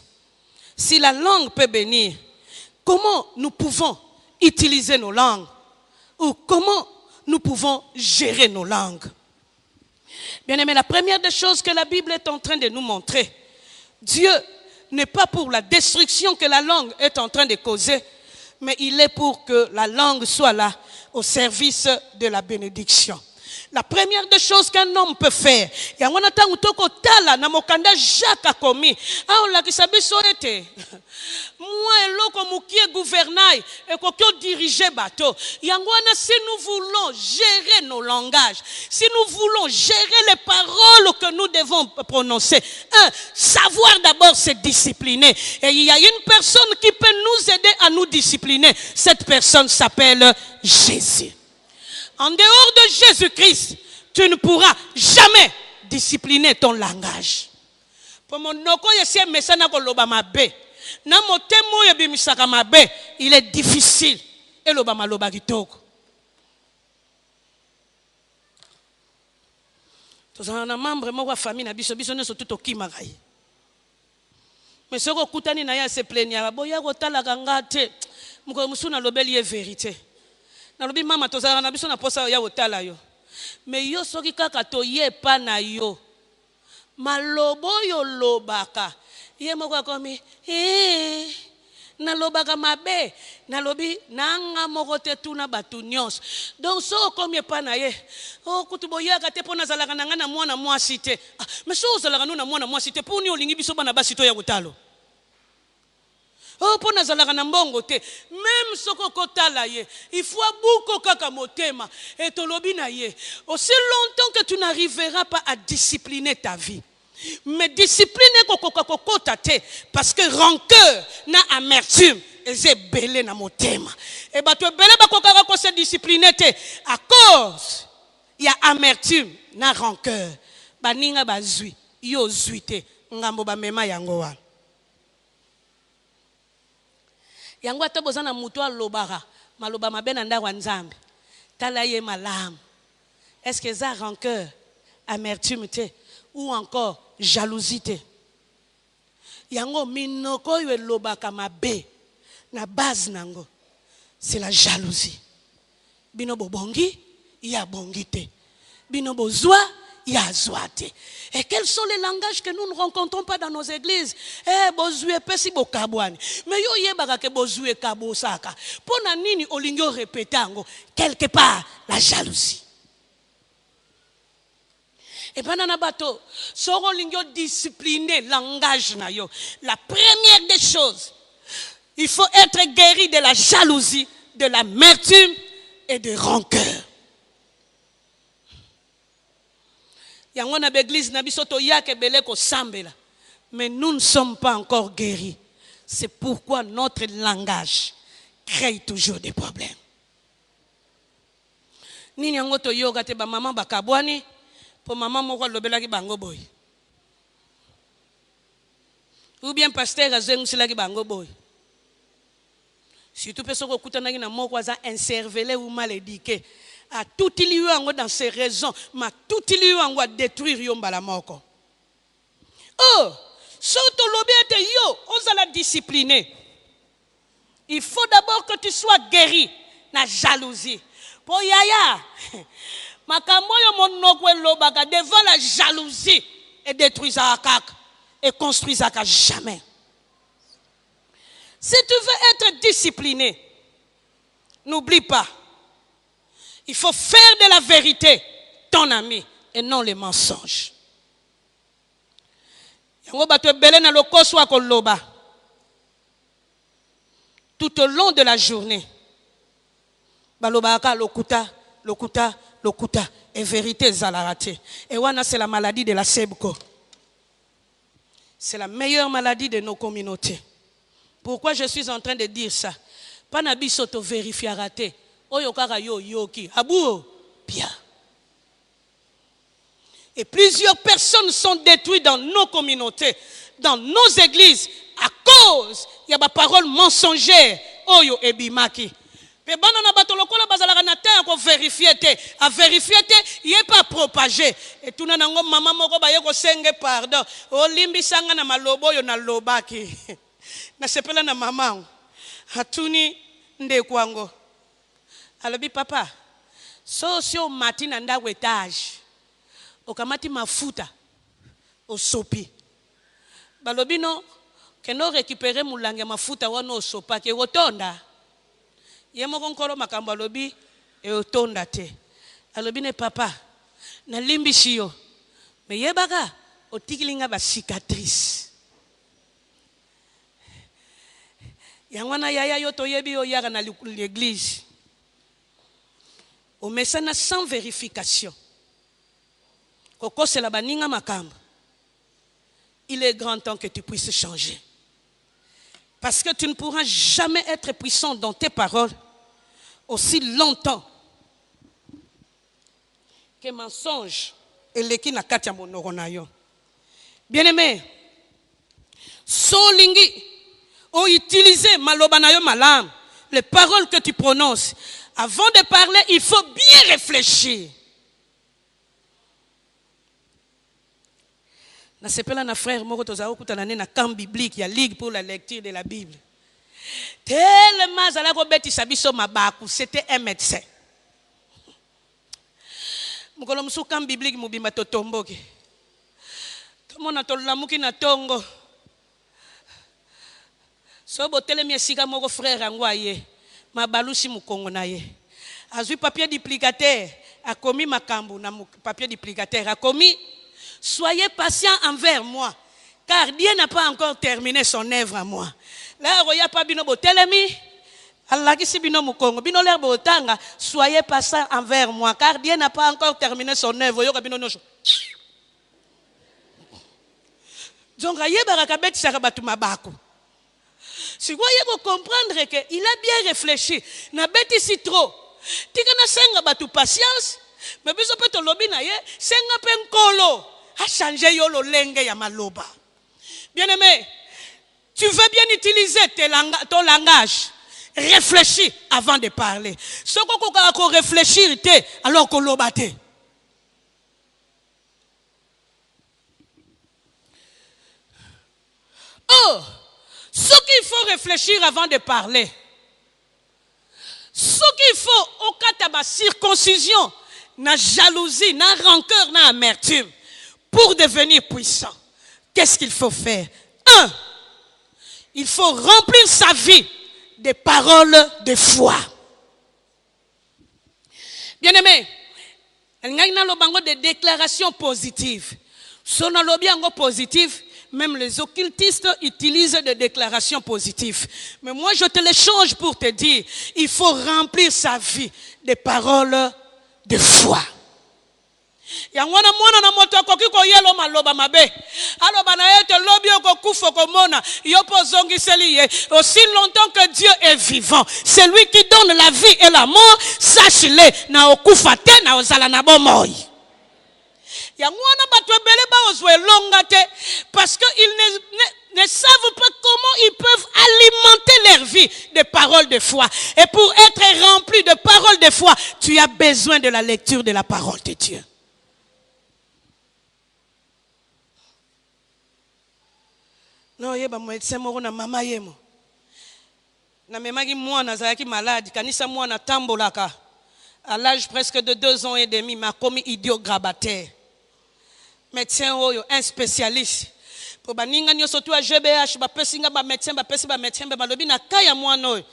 si la langue peut bénir, comment nous pouvons utiliser nos langues? Ou comment nous pouvons gérer nos langues? Bien aimé, la première des choses que la Bible est en train de nous montrer, Dieu n'est pas pour la destruction que la langue est en train de causer, mais il est pour que la langue soit là au service de la bénédiction. La première des choses qu'un homme peut faire, il y a un temps où toko tala na mokanda Jacques a commis. Ah on l'a qui sabe sorete. Moi eloko mukie gouvernail et kokyo diriger bateau. Yangwana si nous voulons gérer nos langages, si nous voulons gérer les paroles que nous devons prononcer, savoir d'abord se discipliner. Et il y a une personne qui peut nous aider à nous discipliner. Cette personne s'appelle Jésus. En dehors de Jésus-Christ, tu ne pourras jamais discipliner ton langage. Pour mon noko yesi mesana ko loba mabe. Na motemo ye bimisaka mabe, il est difficile. Et loba maloba kitoko. Tous un membre mo wa famille na biso biso neso tout okima kai. Mais ce ko kutani na ya se plaignera boya ko talaka ngate. Muko musuna lobeli ye vérité. Na lobi mama tozala na biso na posa ya otala yo. Mais yo soki kaka to ye pa na yo. Malobo yo lobaka ye moko akomi na lobaka mabe na lobi nanga moko te tuna batu nyonso donc so komi pa na ye o kutu boyaka te pona zalaka nanga na mwana mwasi te mais so zalaka na mwana mwasi te poni olingi biso bana basi to ya kutalo oh pona zalaka na mbongo te même soko kotala ye il faut beaucoup kaka motema et tolobi na ye aussi longtemps que tu n'arriveras pas à discipliner ta vie. Mais discipline kokota te parce que rancœur na amertume eze belé na motema et bato belé bakokaka ko se discipliner te à cause il y a amertume na rancœur baninga bazui yo zuite ngambo ba mema yango wa yango ataboza na mutu alobaka maloba mabe na ndako nzambe tala ye malamu est-ce que ça rancœur amertume te ou encore jalousie. Yango minoko yo lobaka mabe na base nango. C'est la jalousie. Bino bobongi, ya bongi te. Bino bozwa, ya zwa te. Et quels sont les langages que nous ne rencontrons pas dans nos églises? Bozue pesi bokabwani. Mais yo yebaka ke bozue kabosaka. Pona nini olingo répétango quelque part la jalousie. Et pendant na bateau, soro lingyo discipliner langage na yo. La première des choses, il faut être guéri de la jalousie, de l'amertume et de rancœur. Yango na l'église na biso to yake belé ko sambela. Mais nous ne sommes pas encore guéris. C'est pourquoi notre langage crée toujours des problèmes. Nini yango to yoga te ba maman bakabwani. Pour maman moko lobelaki bango boy ou bien pasteur azengusilaki bango boy surtout personne ko kutanaki na moko aza incervelé ou mal éduqué a tout il yango dans ses raisons ma tout il yango a détruire yo mbala moko oh surtout lobi ete yo ozala discipliné il faut d'abord que tu sois guéri na jalousie pour yaya Makamoyo monokwe lobaka devant la jalousie et détruisa akak et construisa akak jamais. Si tu veux être discipliné, n'oublie pas, il faut faire de la vérité ton ami et non les mensonges. Yango bato belé na lokoso akoloba. Tout au long de la journée, balobaka lokuta et vérité zalarate. Et wana c'est la maladie de la sebko. C'est la meilleure maladie de nos communautés. Pourquoi je suis en train de dire ça? Panabi soto vérifiarate. Oyo kaka yo yoki. Abou bien. Et plusieurs personnes sont détruites dans nos communautés, dans nos églises, à cause il y a des paroles mensongères. Oyo ebimaki. Mais bon, on a battu le col, bazalaka na terre ko vérifier te, à vérifier te, il est pas propagé. Et tout nango maman moko ba yeko senge pardon. O limbi sanga na malobo yo na lobaki. Na sepela na maman. Hatuni nde kwango. Alobi papa. So sio matina ndago etage. Okamati mafuta. Osopi. Balobi no keno récupérer mulange mafuta wana osopa ke wotonda. Yemo konkolo makambo alobi e otonda te. Alobi ne papa na limbi shio. Me yebaka otikilinga ba cicatrice. Yangwana yaya yoto yebi o yaga na l'église. O mesana sans vérification. Koko c'est la baninga makambo. Il est grand temps que tu puisses changer. Parce que tu ne pourras jamais être puissant dans tes paroles aussi longtemps que mensonge et l'équipe na katia monoronayo. Bien-aimé, Solingi, ou utiliser maloba na yo malam, les paroles que tu prononces. Avant de parler, il faut bien réfléchir. Na sepela na frère moko tozao kutana na camp biblique ya ligue pour la lecture de la Bible. Tellement zala ko betisa biso mabaku, c'était un médecin. Mukolo musu camp biblique mubimba totomboke. Tomona tolamuki na tongo. So botelemi esika moko frère yango aye, mabalusi mukongo na ye. Azui papier duplicateur, a commis makambo na papier duplicateur, a commis. Soyez patient envers moi, car Dieu n'a pas encore terminé son œuvre à moi. Là, il n'y a pas bino botelemi, Allah qui si bino mukongo, bino l'air botanga, soyez patient envers moi, car Dieu n'a pas encore terminé son œuvre. Yo bino nojo. Donc, aye barakabet sarabatu mabako. Si vous voyez comprendre qu'il a bien réfléchi, n'a bêti si trop. Tika na senga batu patience, mais biso pe to lobi na ye, senga pe nkolo. A changé yolo lenge ya maloba. Bien-aimé, tu veux bien utiliser ton langage. Réfléchis avant de parler. Ce qu'on réfléchir, alors qu'on l'obate. Oh, ce qu'il faut réfléchir avant de parler. Ce qu'il faut au cas de la circoncision, na jalousie, na rancœur, na amertume. Pour devenir puissant, qu'est-ce qu'il faut faire? 1. Il faut remplir sa vie de paroles de foi. Bien-aimé, il y a des déclarations positives. Si on a le positif, même les occultistes utilisent des déclarations positives. Mais moi, je te les change pour te dire, il faut remplir sa vie de paroles de foi. Yangwana mwana na moto akoki ko yelo maloba mabe aloba na yete lobi okokufa komona yopo zongiseli ye aussi longtemps que Dieu est vivant, c'est lui qui donne la vie et la mort, sache-le na okufa te na ozala na bomoi. Yangwana batu ebele ba ozwe longa te parce que ils ne savent pas comment ils peuvent alimenter leur vie de paroles de foi. Et pour être rempli de paroles de foi, tu as besoin de la lecture de la parole de Dieu. Non, yeba médecin moko na mama yemo. Na memaki mwana zalaki malade, kanisa mwana tambolaka. À l'âge presque de 2 ans et demi, m'a commis idiot grabataire. Médecin oyo, un spécialiste. Pour baninga nyo surtout à GBH, ba pesinga ba médecin, ba pesi ba médecin, ba malobi na kaya mwana oyo.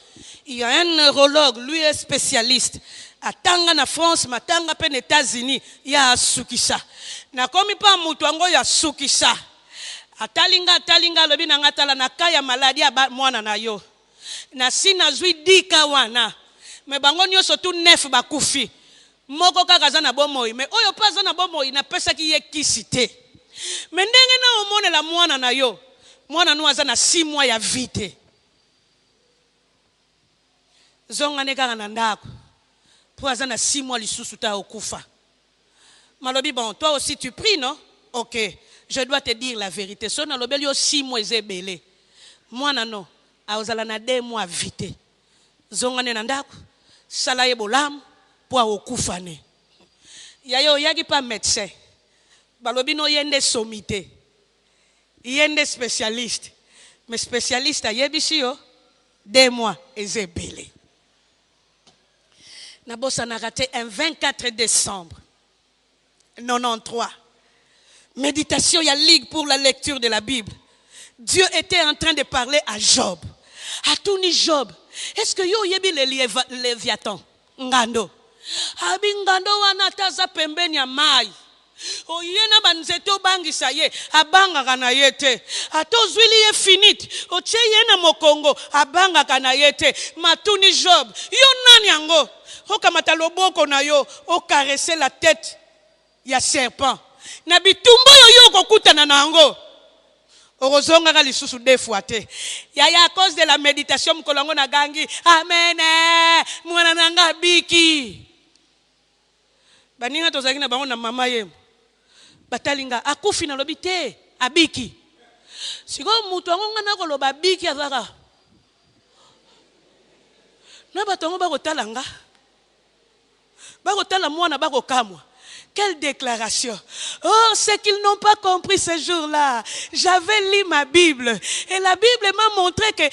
Il y a un neurologue, lui est spécialiste. Atanga na France, matanga pe na États-Unis, ya sukisa. Na komi pa mutu ango ya sukisa. Atalinga lobi na ngatala na kaya maladi ya mwana na yo. Na sina zui dika wana. Me bango nyoso tu 9 bakufi. Moko kaka za na bomoi. Me oyo pa za na bomoi na pesa ki ye kisite. Me ndenge na omone la mwana na yo. Mwana nu aza na 6 mois ya vite. Zonga neka na ndako. Po aza na 6 mois lisusu ta okufa. Malobi bon, toi aussi tu pries, non? OK. Je dois te dire la vérité. Si on a le 6 mois belé. Moi non. Aozala na 2 mois vite. Zongane nandako. Salaye bolam pour okufane. Yayo yagi pas médecin. Balobi no yende sommité. Yende spécialiste. Mais spécialiste a yebisi yo 2 mois belé. Nabosa na raté un 24 décembre 93. Méditation, il y a ligue pour la lecture de la Bible. Dieu était en train de parler à Job. À tout ni Job. Est-ce que yo yebi le Léviathan? Ngando. Abi ngando wana taza pembeni ya mai. O yena banzeto bangi saye. Abanga kana yete. Ato zwili ye finite. O che yena mokongo. Abanga kana yete. Matuni Job. Yo nani yango? O kamata loboko na yo. O caresser la tête. Ya serpent. Na bitumbo yo kokutana nango orozonga ka lisusu 2 fois te ya à cause de la méditation mkolongo na gangi amen mwana nanga biki baninga tozaki na bango na mama yemo batalinga akufi na lobi te abiki Siko mutu ango na koloba biki azaka. Na batongo ba kotala nga. Ba kotala mwana ba kokamwa. Quelle déclaration. Oh, c'est qu'ils n'ont pas compris ce jour-là. J'avais lu ma Bible. Et la Bible m'a montré que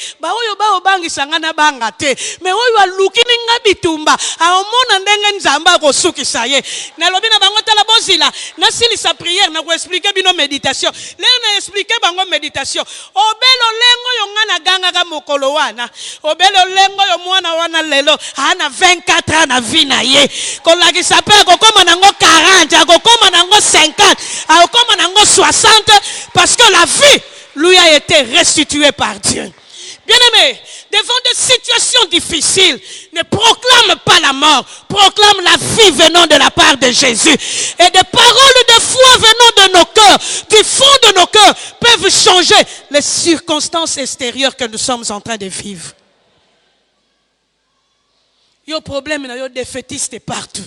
mais oyo alukini nga bitumba aomona ndenge nzamba akosukisa ye. Nalobi na bango tala bozila na sili sa prière na ko expliquer bino méditation. Lelo na expliquer bango méditation. Obelo lengo yo nga na ganga ka mokolo wana. Obelo lengo yo mwana wana lelo ana 24 ans na vie na ye. Kolaki sape kokoma nango 40, akokoma nango 50, akokoma nango 60 parce que la vie lui a été restituée par Dieu. Bien-aimé, devant des situations difficiles, ne proclame pas la mort, proclame la vie venant de la part de Jésus. Et des paroles de foi venant de nos cœurs, du fond de nos cœurs, peuvent changer les circonstances extérieures que nous sommes en train de vivre. Il y a un problème, il y a des défaitistes partout.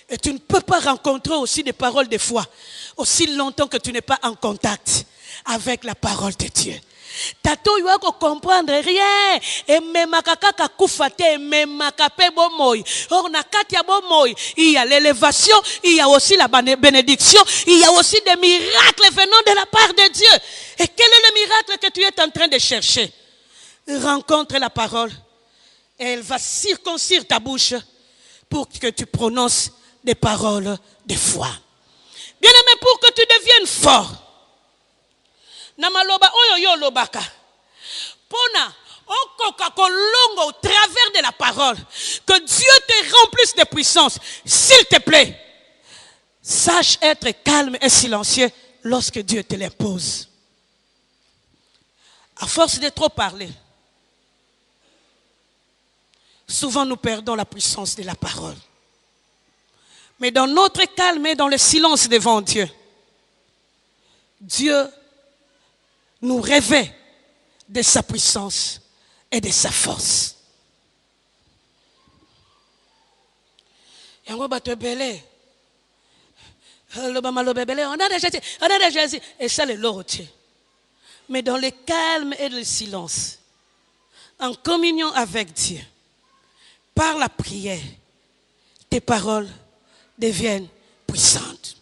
Et tu ne peux pas rencontrer aussi des paroles de foi aussi longtemps que tu n'es pas en contact avec la parole de Dieu. Tato yo ko comprendre rien et même kaka kufate même kape bomoy. Or na katia bomoy, il y a l'élévation, il y a aussi la bénédiction, il y a aussi des miracles venant de la part de Dieu. Et quel est le miracle que tu es en train de chercher? Rencontre la parole et elle va circoncire ta bouche pour que tu prononces des paroles de foi. Bien-aimé, pour que tu deviennes fort, namaloba oyo yo lobaka pona okoka kolongo au travers de la parole, que Dieu te remplisse de puissance. S'il te plaît, sache être calme et silencieux lorsque Dieu te l'impose. À force de trop parler, souvent nous perdons la puissance de la parole. Mais dans notre calme et dans le silence devant Dieu, Dieu nous révèle de sa puissance et de sa force. On a déjà dit, et ça le l'autre. Mais dans le calme et le silence, en communion avec Dieu, par la prière, tes paroles deviennent puissantes.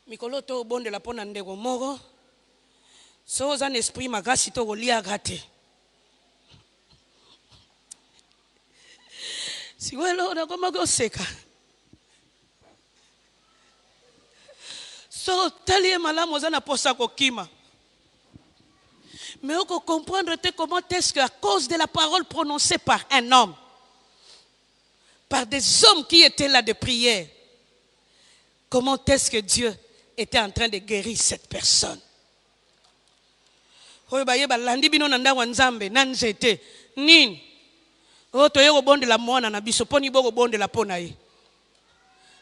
Mikolo to bonde la pona ndeko moko. So un esprit magasi to lia gate. Si welo na koma go seka. So talie malamu za na posa ko kima. Mais on peut comprendre comment est-ce qu'à cause de la parole prononcée par un homme, par des hommes qui étaient là de prière, comment est-ce que Dieu était en train de guérir cette personne. Oyo baye balandi bino na ndawa nzambe nanzete nini o to yego bonde la mwana na biso poni boko bonde la pona ye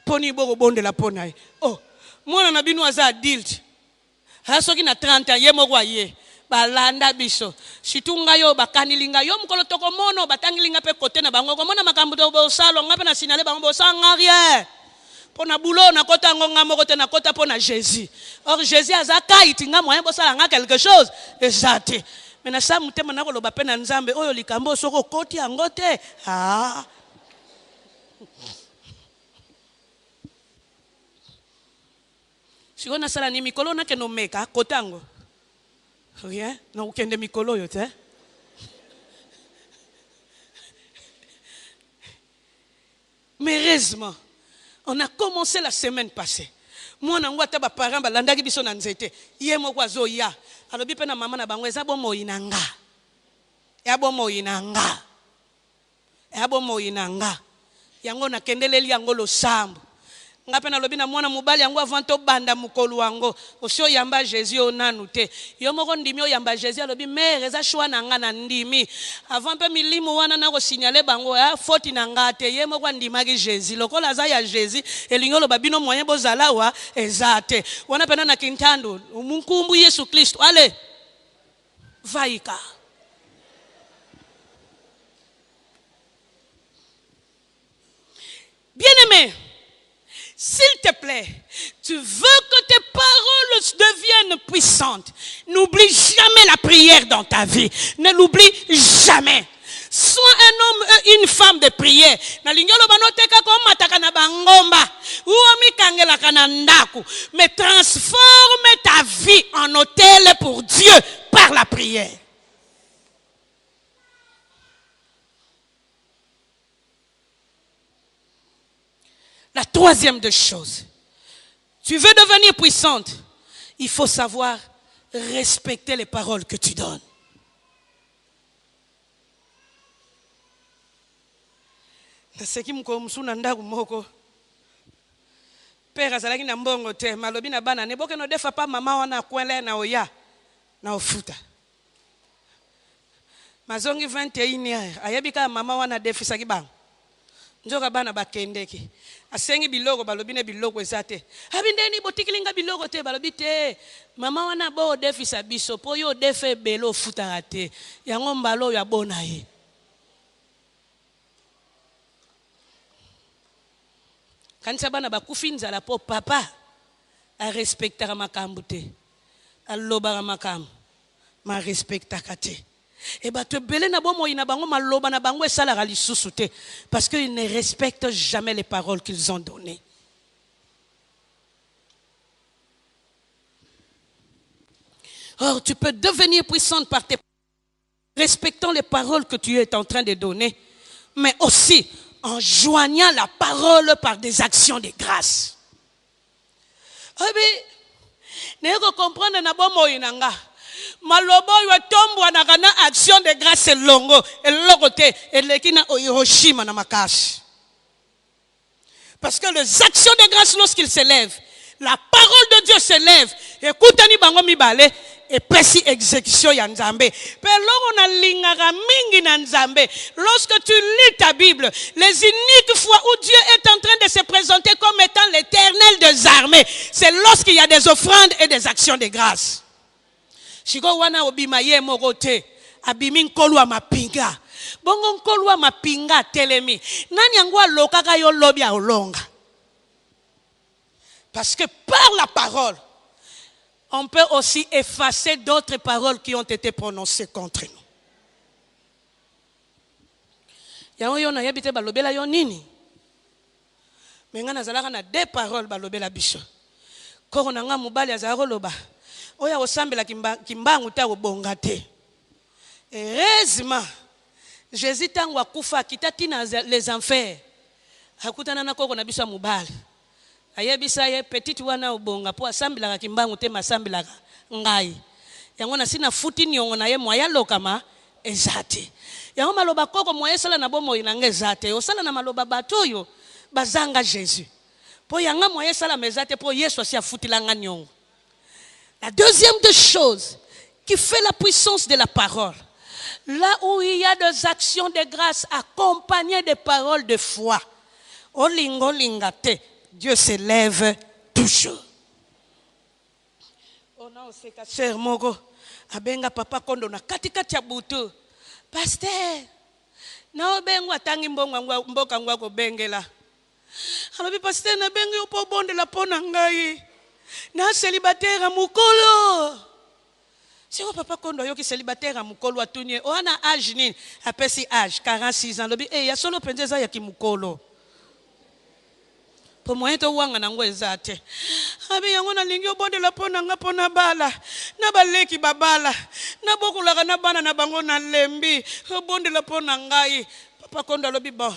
poni boko bonde la pona ye oh mwana na bino aza adult hasoki na 30 ans ye moko aye balanda biso situnga yo bakanilinga yo mukolo toko mono batangilinga pe kote na bango ko mona makambo to bosalo ngape na sinale bango bosanga rien. Pour na boulot na kota ngonga moko te na kota pour na Jésus. Or Jésus azaka itinga moyen bosala nga quelque chose exact. Mais na sa mutema na koloba pe na nzambe oyo likambo soko koti yango te. Ah. Siko na sala ni mikolo na ke no meka kotango. Rien, na ukende mikolo yo te. Mais heureusement, on a commencé la semaine passée. Moi, on a ba parents balanda ki biso na nzete. Ye moko azoya. Alobi pe na mama na bango eza bomo inanga. Ya bomo inanga. Ya bomo inanga. Yango na kendeleli yango lo sambu. Ngape na lobi na mwana mobali yango avant to banda mukolu wango. Osio yamba Jésus onanu te. Yo moko ndimi o yamba Jésus alobi mere eza shwa na nga na ndimi. Avant pe milimo wana na ko signaler bango ya faute na nga te. Ye moko ndima ki Jésus. Lokola za ya Jésus elingolo babino moyen bozala wa ezate. Wana pena na kintando munkumbu Yesu Kristo. Ale. Vaika. Bien-aimé, s'il te plaît, tu veux que tes paroles deviennent puissantes. N'oublie jamais la prière dans ta vie. Ne l'oublie jamais. Sois un homme, une femme de prière. Mais transforme ta vie en autel pour Dieu par la prière. La troisième des choses, tu veux devenir puissante, il faut savoir respecter les paroles que tu donnes. Naseki mkomsuna ndaku moko père azalaki na mbongo te malobi na bana ne boke no defa pa mama wana kwele na oya na ofuta mazongi 21 ayebika mama wana defisa ki bang njoka bana bakendeki asengi biloko balobi ne biloko ezate abindeni botikilinga biloko te balobi te mama wana bo defisa biso po yo defe belo ofuta te yango mbalo ya bona ye. Kanisa bana bakufi nzala po papa a respectera makambo te alobaka makambo ma respectaka te et bato ebele na bomoi na bango maloba na bango esalaka lisusu te parce qu'ils ne respectent jamais les paroles qu'ils ont données. Or tu peux devenir puissante par tes respectant les paroles que tu es en train de donner, mais aussi en joignant la parole par des actions de grâce. Ne comprendre na bomo inanga. Malobo yo tombo na kana action de grâce longo elokote elekina o Hiroshima na makashi. Parce que les actions de grâce lorsqu'ils s'élèvent, la parole de Dieu s'élève. Écoutez-ni bango mibale et précis exécution ya Nzambe. Pelongo na lingaka mingi na Nzambe. Lorsque tu lis ta Bible, les uniques fois où Dieu est en train de se présenter comme étant l'Éternel des armées, c'est lorsqu'il y a des offrandes et des actions de grâce. Shiko wana obima ye mogote abimi nkolu wa mapinga. Bongo nkolu wa mapinga telemi. Nani yango alokaka yo lobi ya olonga? Parce que par la parole, on peut aussi effacer d'autres paroles qui ont été prononcées contre nous. Yango yo na yebite balobela yo nini? Menga nazalaka na deux paroles balobela biso. Koko nanga mubali azalaka loba. Oya osambela kimbangu ta obonga te. Heureusement, Jésus tangu akufa kitati na les enfers. Hakutana na koko na biso mubali. Ayebisa ye petite wana obonga po asambela kimbangu te masambela ngai. Yango na sina futi nyongo na ye moya lokama ezate. Yango maloba koko moya sala na bomo inanga ezate. Osala na maloba batoyo bazanga Jésus. Po yanga moya sala mezate po Yesu asi afutilanga nyongo. La deuxième des choses qui fait la puissance de la parole, là où il y a des actions de grâce accompagnées de paroles de foi, olingo lingate, Dieu s'élève toujours. On a aussi cher mogo, abenga papa kondo na katikati ya butu. Pasteur, na obenga tangi mboka ngwako bengela. Alobi pasteur na bengi opo bonde la pona ngai. Na célibataire mukolo. Si o papa kondo yoki célibataire mukolo atunye o ana âge nini apesi âge 46 ans lobi ya solo pendeza ya kimukolo. Po moyen to wanga nango ezate. Abi yango na lingi obonde la pona nga pona bala. Na baleki babala. Na bokulaka na bana na bango na lembi. Obonde la pona ngai. Papa kondo lobi bon.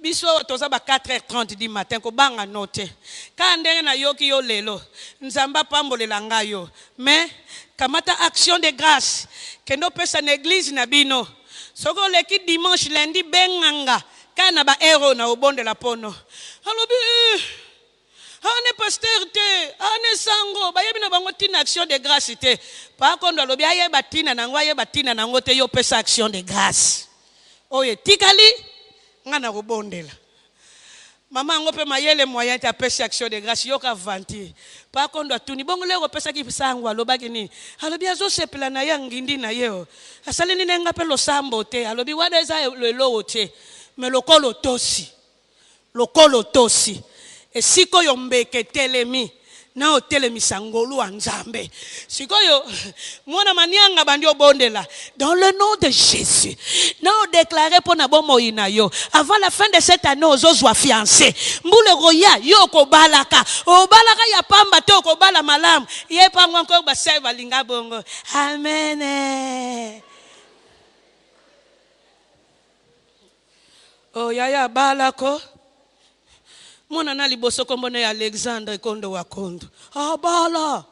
Biso toza ba 4h30 du matin ko banga note. Ka ndenge na yoki yo lelo. Nzamba pambolela ngayo. Mais kamata action de grâce. Kendo pesa na église na bino. Soko leki dimanche lundi benganga. Kana ba héros na obonde la pono. Alobi ane pasteur te, ane sango, bayebi na bango tina action de grâce te. Par contre alobi ayeba tina nango ayeba tina nango te yo pesa action de grâce. Oye tikali ngana obondela. Mama ngo pe mayele moyen ta pesa action de grâce yo ka vanti. Par contre atuni bongo lego pesa ki sango alobaki nini? Alobi azo sepela na ya ngindi na yeo. Asali nini ngape lo sambo te. Alobi wada eza le lo te. Mais le kolo tosi. Esikoyo mbeke telemi. Na hotelemi sangolu anzambe. Sikoyo mwana manianga bandio bondela. Dans le nom de Jésus. Na déclaré pour na bomo inayo. Avant la fin de cette année, ozozwa fiancé. Mbule roya yo ko balaka. O balaka ya pamba to ko bala malam. Ye pamba encore basai balinga bongo. Amen. Oh yaya balako. Mwana na liboso kombone ya Alexandre Kondo Wakondo. Ah bala.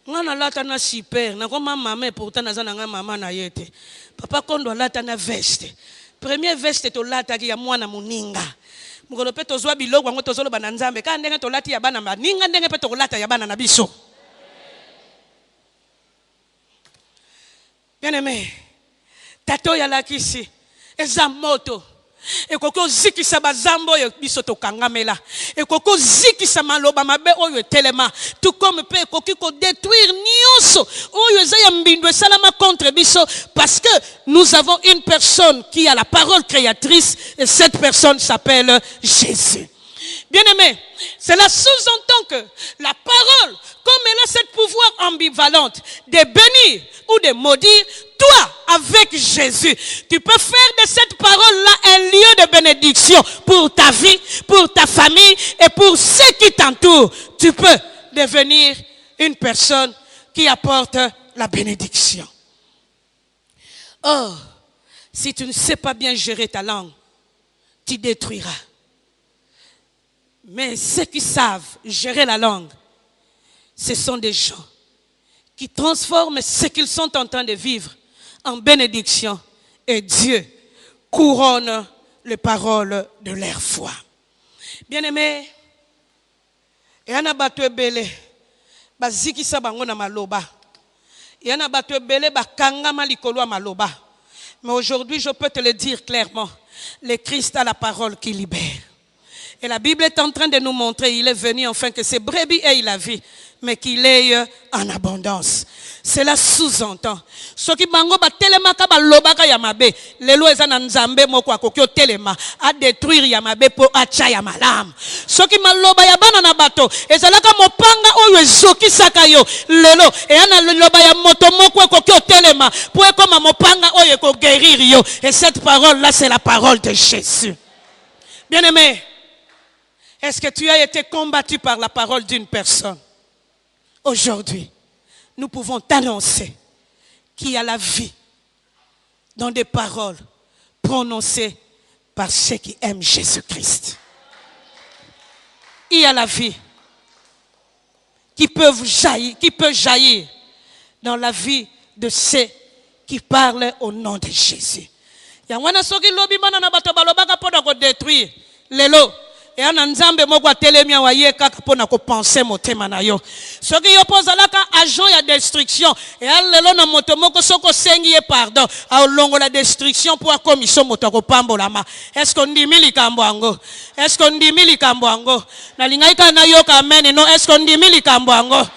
Ngana lata na super. Na koma mama pourtant nazana nga mama na yete. Papa Kondo lata na veste. Premier veste to lata ki ya mwana muninga. Mukolo pe tozwa biloko ngo tozolo bana nzambe. Ka ndenge to lati ya bana maninga ndenge pe to lata ya bana na biso. Bien-aimé. Tato ya lakisi. Eza moto. Ekoko zikisa bazambo yo biso to kangamela. Ekoko zikisa maloba mabe oyo telema. Tout comme peut ekoki ko détruire nyonso oyo ezaya mbindo salama contre biso parce que nous avons une personne qui a la parole créatrice et cette personne s'appelle Jésus. Bien-aimé, cela sous-entend que la parole, comme elle a cette pouvoir ambivalente de bénir ou de maudire, toi, avec Jésus, tu peux faire de cette parole-là un lieu de bénédiction pour ta vie, pour ta famille et pour ceux qui t'entourent. Tu peux devenir une personne qui apporte la bénédiction. Or, si tu ne sais pas bien gérer ta langue, tu détruiras. Mais ceux qui savent gérer la langue, ce sont des gens qui transforment ce qu'ils sont en train de vivre en bénédiction. Et Dieu couronne les paroles de leur foi. Bien-aimés, yana bato ebele bazikisa bango na maloba. Yana bato ebele bakangama likolo ya maloba. Mais aujourd'hui, je peux te le dire clairement, le Christ a la parole qui libère. Et la Bible est en train de nous montrer, il est venu enfin que ses brebis aient la vie, mais qu'il ait en abondance. Cela sous-entend. Ce qui bango ba telema ka ba lobaka yamabe, lelo eza na nzambe moko akoki o telema a détruire yamabe po acha ya malamu. Ce qui maloba ya bana na bato, ezalaka mopanga oyo ezokisaka yo lelo e ana loba ya moto moko akoki o telema po ekoma mopanga oyo ko guérir yo. Et cette parole là, c'est la parole de Jésus. Bien-aimé, est-ce que tu as été combattu par la parole d'une personne? Aujourd'hui, nous pouvons t'annoncer qu'il y a la vie dans des paroles prononcées par ceux qui aiment Jésus-Christ. Il y a la vie qui peut jaillir dans la vie de ceux qui parlent au nom de Jésus. Yangwana soki lobi mana na bato balobaka pona ko détruire lelo. Et en nzambe moko atelemia waye kaka pona ko penser motema na yo. Soki yo pozalaka agent ya destruction et lelo na moto moko soko sengi ye pardon a longo la destruction pour commission moto ko pambolama. Est-ce qu'on dit milikambo ango? Est-ce qu'on dit milikambo ango? Na lingaika na yo ka amen no est-ce qu'on dit milikambo ango?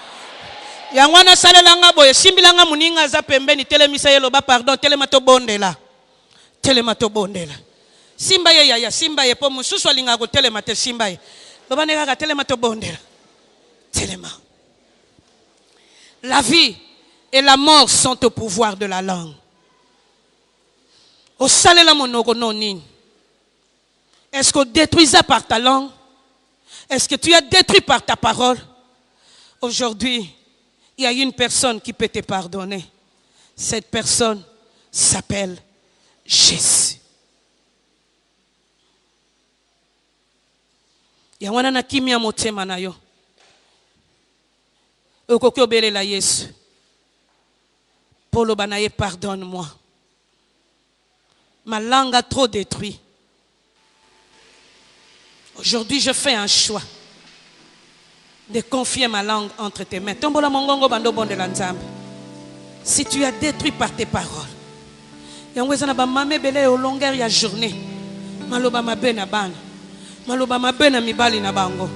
Yangwana salelanga boye simbilanga muninga za pembeni telemisa yelo ba pardon telemato bondela. Telemato bondela. Simba ye yaya simba ye po mususu alinga ko telema te simba ye lobane kaka telema to bondela telema. La vie et la mort sont au pouvoir de la langue. Au salela monoko nonine. Est-ce que détruisa par ta langue? Est-ce que tu as détruit par ta parole? Aujourd'hui, il y a une personne qui peut te pardonner. Cette personne s'appelle Jésus. Yawana na kimia motema na yo. Okoki obelela Yesu. Polo banaye pardonne-moi. Ma langue a trop détruit. Aujourd'hui, je fais un choix de confier ma langue entre tes mains. Tombola mongongo bando bonde la nzambe. Si tu as détruit par tes paroles, yangweza na ba mame bele au longueur ya journée. Maloba mabe na bana. Maloba mabe na mibali na bango.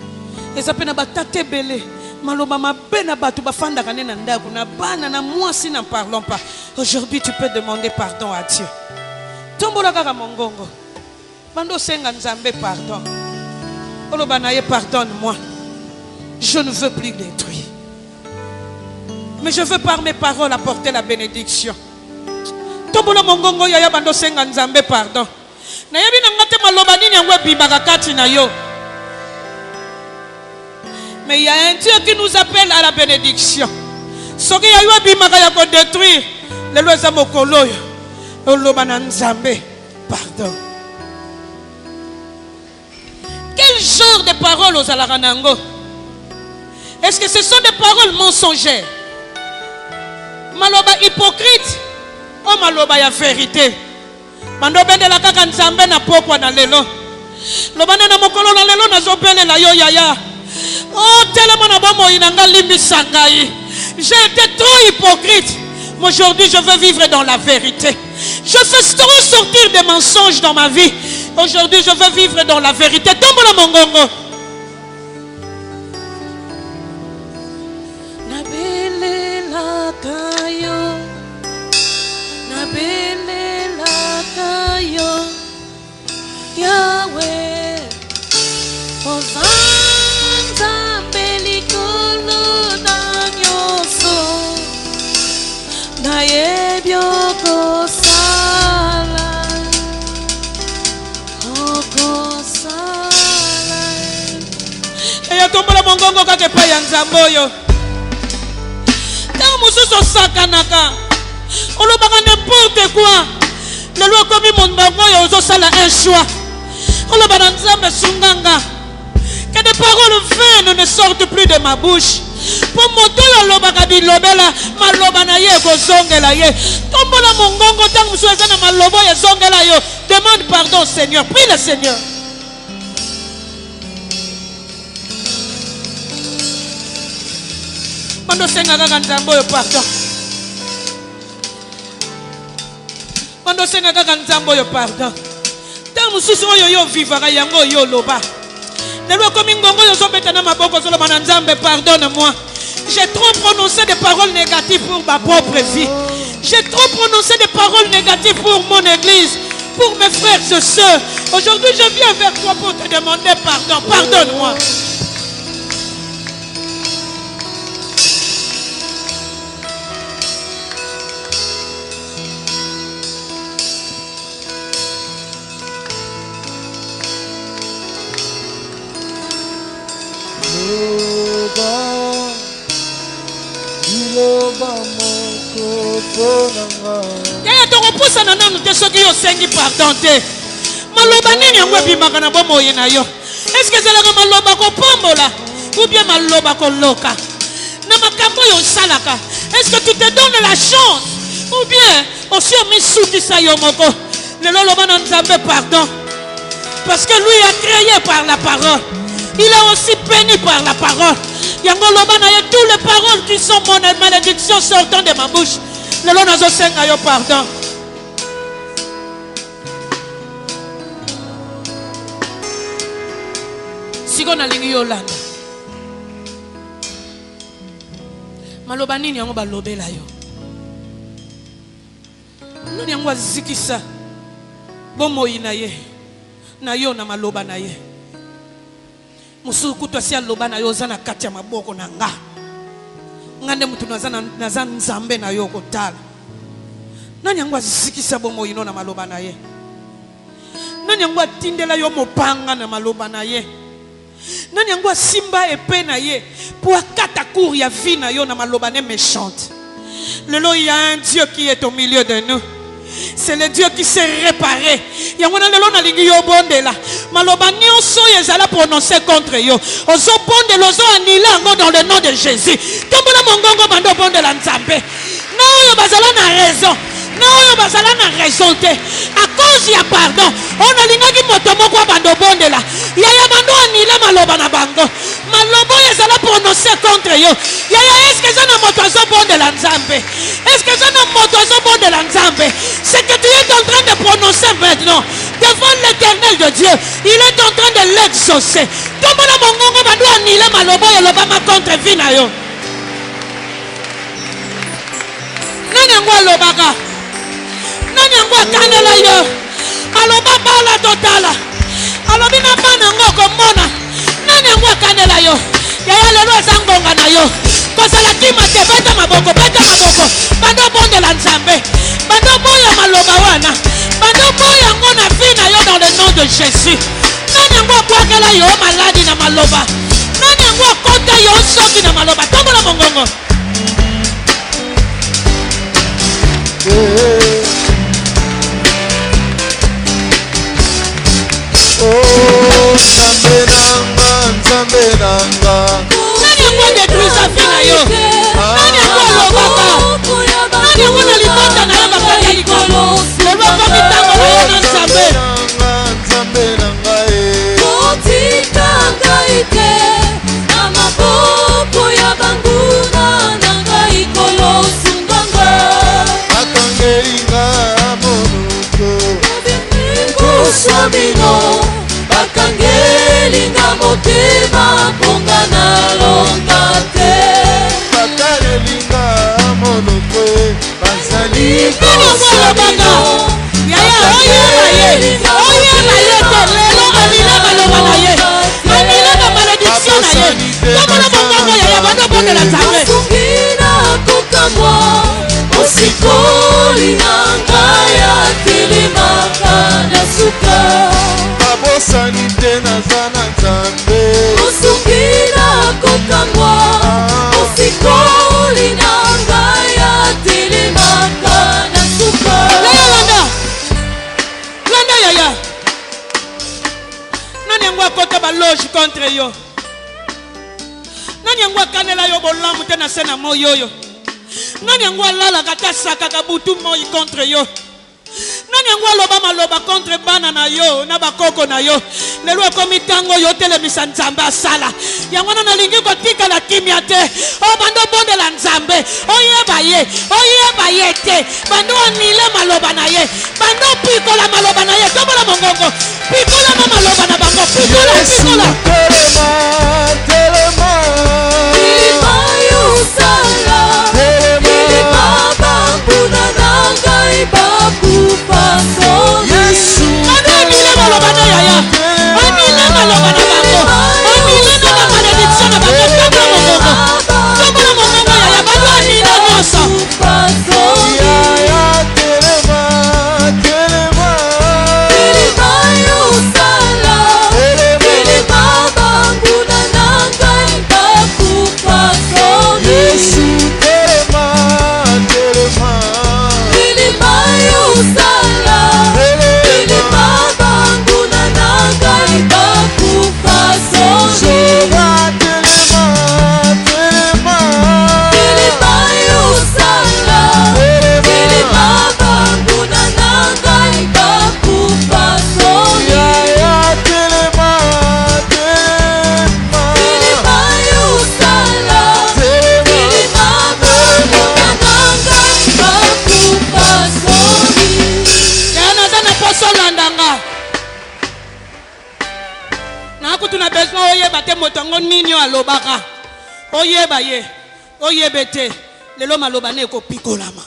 Ezape na batate bele. Maloba mabe na batu bafanda kane na ndaku na bana na mwasi n'en parlons pas. Aujourd'hui, tu peux demander pardon à Dieu. Tombola kaka mongongo. Bando senga nzambe pardon. Olobanaye, pardonne-moi. Je ne veux plus détruire. Mais je veux par mes paroles apporter la bénédiction. Tombola mongongo yaya bando senga nzambe pardon. Na yebi na ngate maloba nini yango ebimaka kati na yo. Mais il y a un Dieu qui nous appelle à la bénédiction. Soki ya yo ebimaka ya ko détruire. Lelo eza mokolo yo. Oloba na nzambe pardon. Quel genre de paroles aux alaranango? Est-ce que ce sont des paroles mensongères? Maloba hypocrite? Oh maloba ya vérité. Mando bende la kaka nzambe na pokwa na lelo. Lobana na mokolo na lelo na zopele la yo yaya. Oh tellement na ba moyinanga limbi sangai. J'ai été trop hypocrite. Mais aujourd'hui je veux vivre dans la vérité. Je fais trop sortir des mensonges dans ma vie. Aujourd'hui je veux vivre dans la vérité. Tombola mongongo. Nabele la kayo. Nabele la kayo. Yahweh. Ozanza belikolo na nyoso. Na yebyoko sala. Eya tombola mongongo kake pa ya nzamboyo. Tango mususu sakanaka. Olobaka n'importe quoi. Lelo komi mongongo yo ozosala un choix. Olobana nzambe sunganga. Que des paroles vaines ne sortent plus de ma bouche. Pour moto yo lobaka bilobela maloba na ye kozongela ye. Tombola mongongo tango mususu na malobo ye zongela yo. Demande pardon Seigneur. Prie le Seigneur. Mando senga kaka nzambo yo pardon. Mando senga kaka nzambo yo pardon. Tango mususu oyo yo vivaka yango yo loba. Lelo komi ngongo yo zobeta na maboko zoloba na nzambe pardonne-moi. J'ai trop prononcé des paroles négatives pour ma propre vie. J'ai trop prononcé des paroles négatives pour mon église, pour mes frères et sœurs. Aujourd'hui, je viens vers toi pour te demander pardon. Pardonne-moi. Yaya tokopusa na nanu te soki yo sengi pardon te. Maloba nini yango ebimaka na bomoye na yo? Est-ce que ezalaka maloba kopambola ou bien maloba koloka? Na makambo yo osalaka, est-ce que tu te donnes la chance ou bien osi omisukisa yo moko? Lelo loba na nzambe pardon. Parce que lui a créé par la parole. Il a aussi béni par la parole. Yango loba na ye toutes les paroles qui sont mon malédiction sortant de ma bouche. Lelo nazo senga yo pardon. Siko na lingi yo landa. Maloba nini yango balobela yo? Nani yango azikisa bomoyi na ye na yo na maloba na ye. Musu kutu asi aloba na yo zana kati ya maboko na nga. Ngande mutu naza nzambe na yo kotala. Nani yango azikisa bomoyi no na maloba na ye? Nani yango atindela yo mopanga na maloba na ye? Nani yango asimba epée na ye pour akata cour ya vie na yo na maloba ne méchante? Lelo il y a un Dieu qui est au milieu de nous. C'est le Dieu qui s'est réparé. Yangona lelo na lingi yo bondela. Maloba nyonso yezala prononcer contre yo. Ozo bondela ozo anila ngo dans le nom de Jésus. Tombola mongongo bando bondela nzambe. Na oyo bazala na raison. Na oyo bazala na raison te. À cause ya pardon. On a lingaki moto moko bando bondela. Yaya bando anila maloba na bango. Maloba yezala prononcer contre yo. Yaya est-ce que ça na moto azo bondela nzambe? Est-ce que ça na moto azo bondela nzambe? C'est que tu es en train de prononcer maintenant devant l'Éternel de Dieu. Il est en train de l'exaucer. Tombola mongongo bando anila maloba yelobama contre vie na yo. Nani yango alobaka? Nani yango akanela yo? Aloba bala totala. Alobi na bana ngo komona. Nani yango akanela yo? Yaya lelo ezangonga na yo. Kozala kima te, beta maboko. Bando bondela Nzambe. Bando boya maloba wana. Bando boya yango na vie na yo dans le nom de Jésus. Nani yango akwakela yo maladi na maloba. Nani yango akota yo soki na maloba. Tombola mongongo. Oh, Nzambe nanga. Nani yango détruisa vie na yo? Nani yango alobaka? Nani yango na likonda na yo bakali ya likolo? Lobaka mitango na yo na Nzambe. Nzambe nanga kotika ngai te na maboko ya banguna na ngai kolosunganga bakangelinga monoko kosabino bakangelinga motema mponga na longa te bakarelinga monoko bazali kosabino Sungina kukamwa osikoli nanga ya telemaka na suka babosani te naza na Nzambe Sungina kukamwa osikoli nanga ya telemaka na suka Landa yaya. Nani yango akota baloge contre yo? Nani yango akanela yo bolamu te na se na moi yoyo? Nani yango alalaka te asakaka butu moi contre yo? Nani yango aloba maloba contre bana na yo na bakoko na yo? Lelo ekomi ntango yo telemisa Nzambe asala. Yango na nalingi kotikala kimia te. O bando bondela Nzambe. Oyeba ye te. Bando anile maloba na ye. Bando pikola maloba na ye. Tombola mongongo. Pikola na maloba na bango. Pikola. Telema Ilima yusala Ilima bambuna nanga ibakupa somi Yesu Bando anile maloba na yaya. Anile maloba na bango. Anile na malédiction na bango. Tombola mongongo. Tombola mongongo yaya. Bando anile nyonso. Yaya telema Ilima yusala Ilima bambuna nanga ibakupa somi Yesu telema Ilima yusala Ilima bambuna nanga ibakupa somi Soba telema Ilima yusala Ilima bambuna nanga ibakupa somi Yaya telema Ilima yusala Ilima bambuna nanga ibakupa somi Yana zana poso landanga. Na kutu na besoin oyeba te motongo nini alobaka. Oyeba ye. Oyebete. Lelo maloba ne ko pikolama.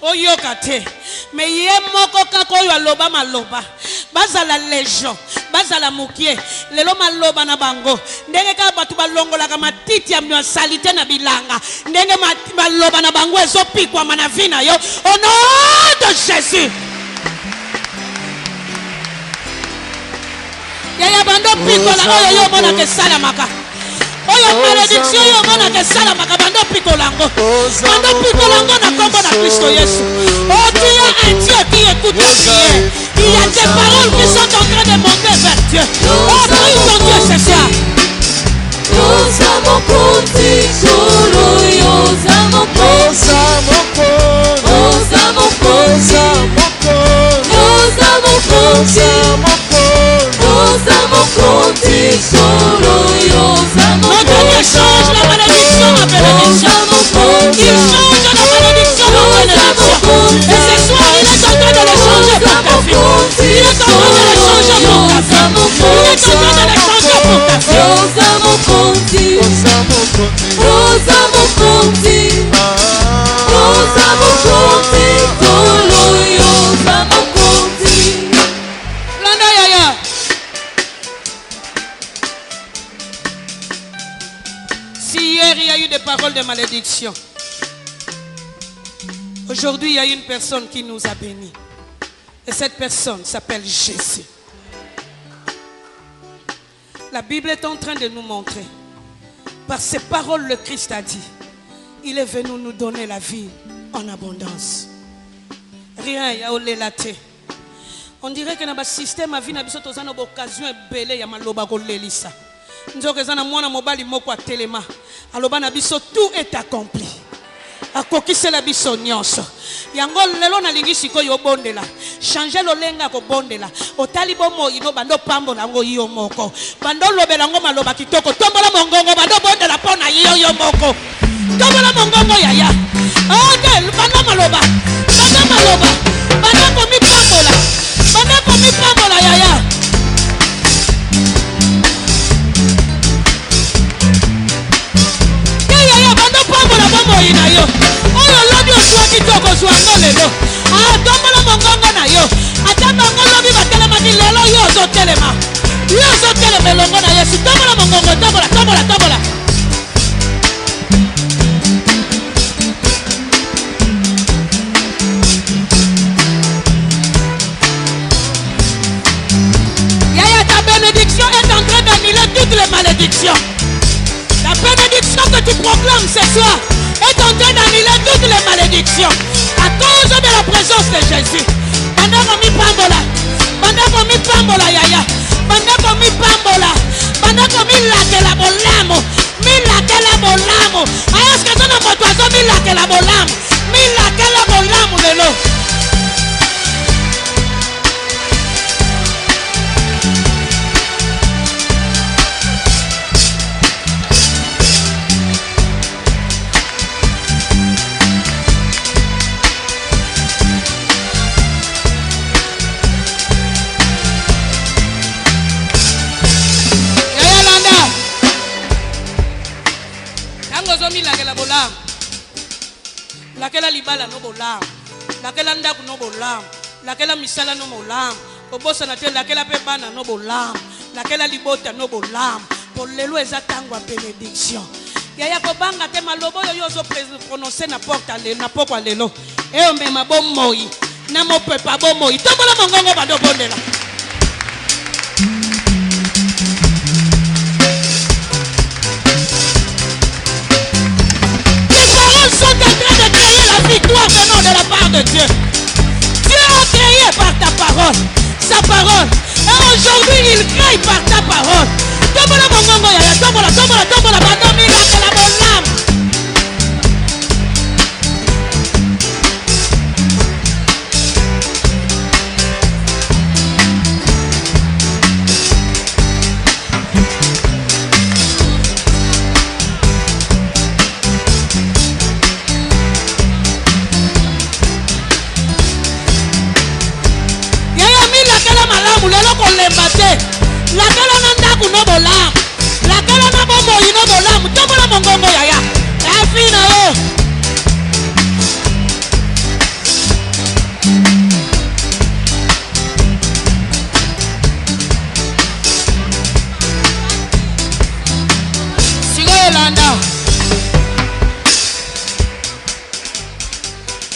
Oyoka te. Me ye moko kako yo aloba maloba. Bazala legion. Bazala mukie. Lelo maloba na bango. Ndenge ka batu balongola ka matiti ya msalite na bilanga. Ndenge maloba na bango ezo pikwa mana vina yo. Au nom de Jésus. Yaya bando pikola oyo yo mona ke salamaka. Oyo malédiction yo mona ke salamaka bando pikolango. Bando pikolango na kombo na Kristo Yesu. Oh tu es un Dieu qui écoute la prière. Il y a des paroles qui sont en train de monter vers Dieu. Oh prie ton Dieu ce soir. Yoza mokonzi solo yoza mokonzi Yoza mokonzi Yoza mokonzi Yoza mokonzi solo yoza Mon Dieu change la malédiction en bénédiction. Il change la malédiction en bénédiction. Et ce soir il est en train de le changer pour ta vie. Il est en train de le changer pour ta vie. Il est en train de le changer pour ta vie. Yoza mokonzi Yoza mokonzi Yoza mokonzi solo yoza mokonzi Landa yaya. malédiction. Aujourd'hui, il y a une personne qui nous a bénis. Et cette personne s'appelle Jésus. La Bible est en train de nous montrer. Par ces paroles, le Christ a dit, il est venu nous donner la vie en abondance. Rien, il y a olélate. On dirait que dans le système à vie, nous avons une occasion de belé ya maloba kolelisa. Nous avons mwana mobali moko a telema. Aloba na biso tout est accompli. Akokise la biso nyonso. Yango lelo na lingi sikoyo bondela. Changer lolenga ko bondela. Otali bomo ino bando pambola ngo yo moko. Bando lobela ngo maloba kitoko. Tombola mongongo bando bondela pona yo moko. Tombola mongongo yaya. Okay, bando maloba. Bando maloba. Bando komi pambola. Bando komi pambola yaya. Yaya bando pambola bomo ina yo. Oyo lobi oswa kitoko oswa ngolelo. Ah, tombola mongongo na yo. Atamba ngolobi batelema ki lelo yo zo telema. Yo zo telema longo na Yesu. Tombola mongongo, tombola. Yaya, ta bénédiction est en train d'annuler toutes les malédictions. La bénédiction que tu proclames ce soir est en train d'annuler toutes les malédictions à cause de la présence de Jésus. Bandako mi pambola yaya. Bandako mi pambola. Bandako mi lakela bolamo. Mi lakela bolamo. Est-ce que tu n'as pas toi mi lakela bolamo? Mi lakela bolamo lelo. Lakela libala no bolam, lakela ndaku no bolam, lakela misala no bolam, obosa na te lakela pe bana no bolam, lakela libota no bolam. Pour lelo ezatangwa bénédiction. Yaya kobanga te malobo yo yo zo prononcer na porte lelo na pokwa lelo. E o mema bomoi, na mo pepa bomoi. Tombola mongongo bando bondela. Victoire venant de la part de Dieu. Dieu a créé par ta parole, sa parole. Et aujourd'hui il crée par ta parole. Tombola mongongo yaya, tombola, bando mila que la bolam. La kala nanda kuno bolam, la kala na bomo ino bolam, tombola mongongo yaya, afina yo. Sigo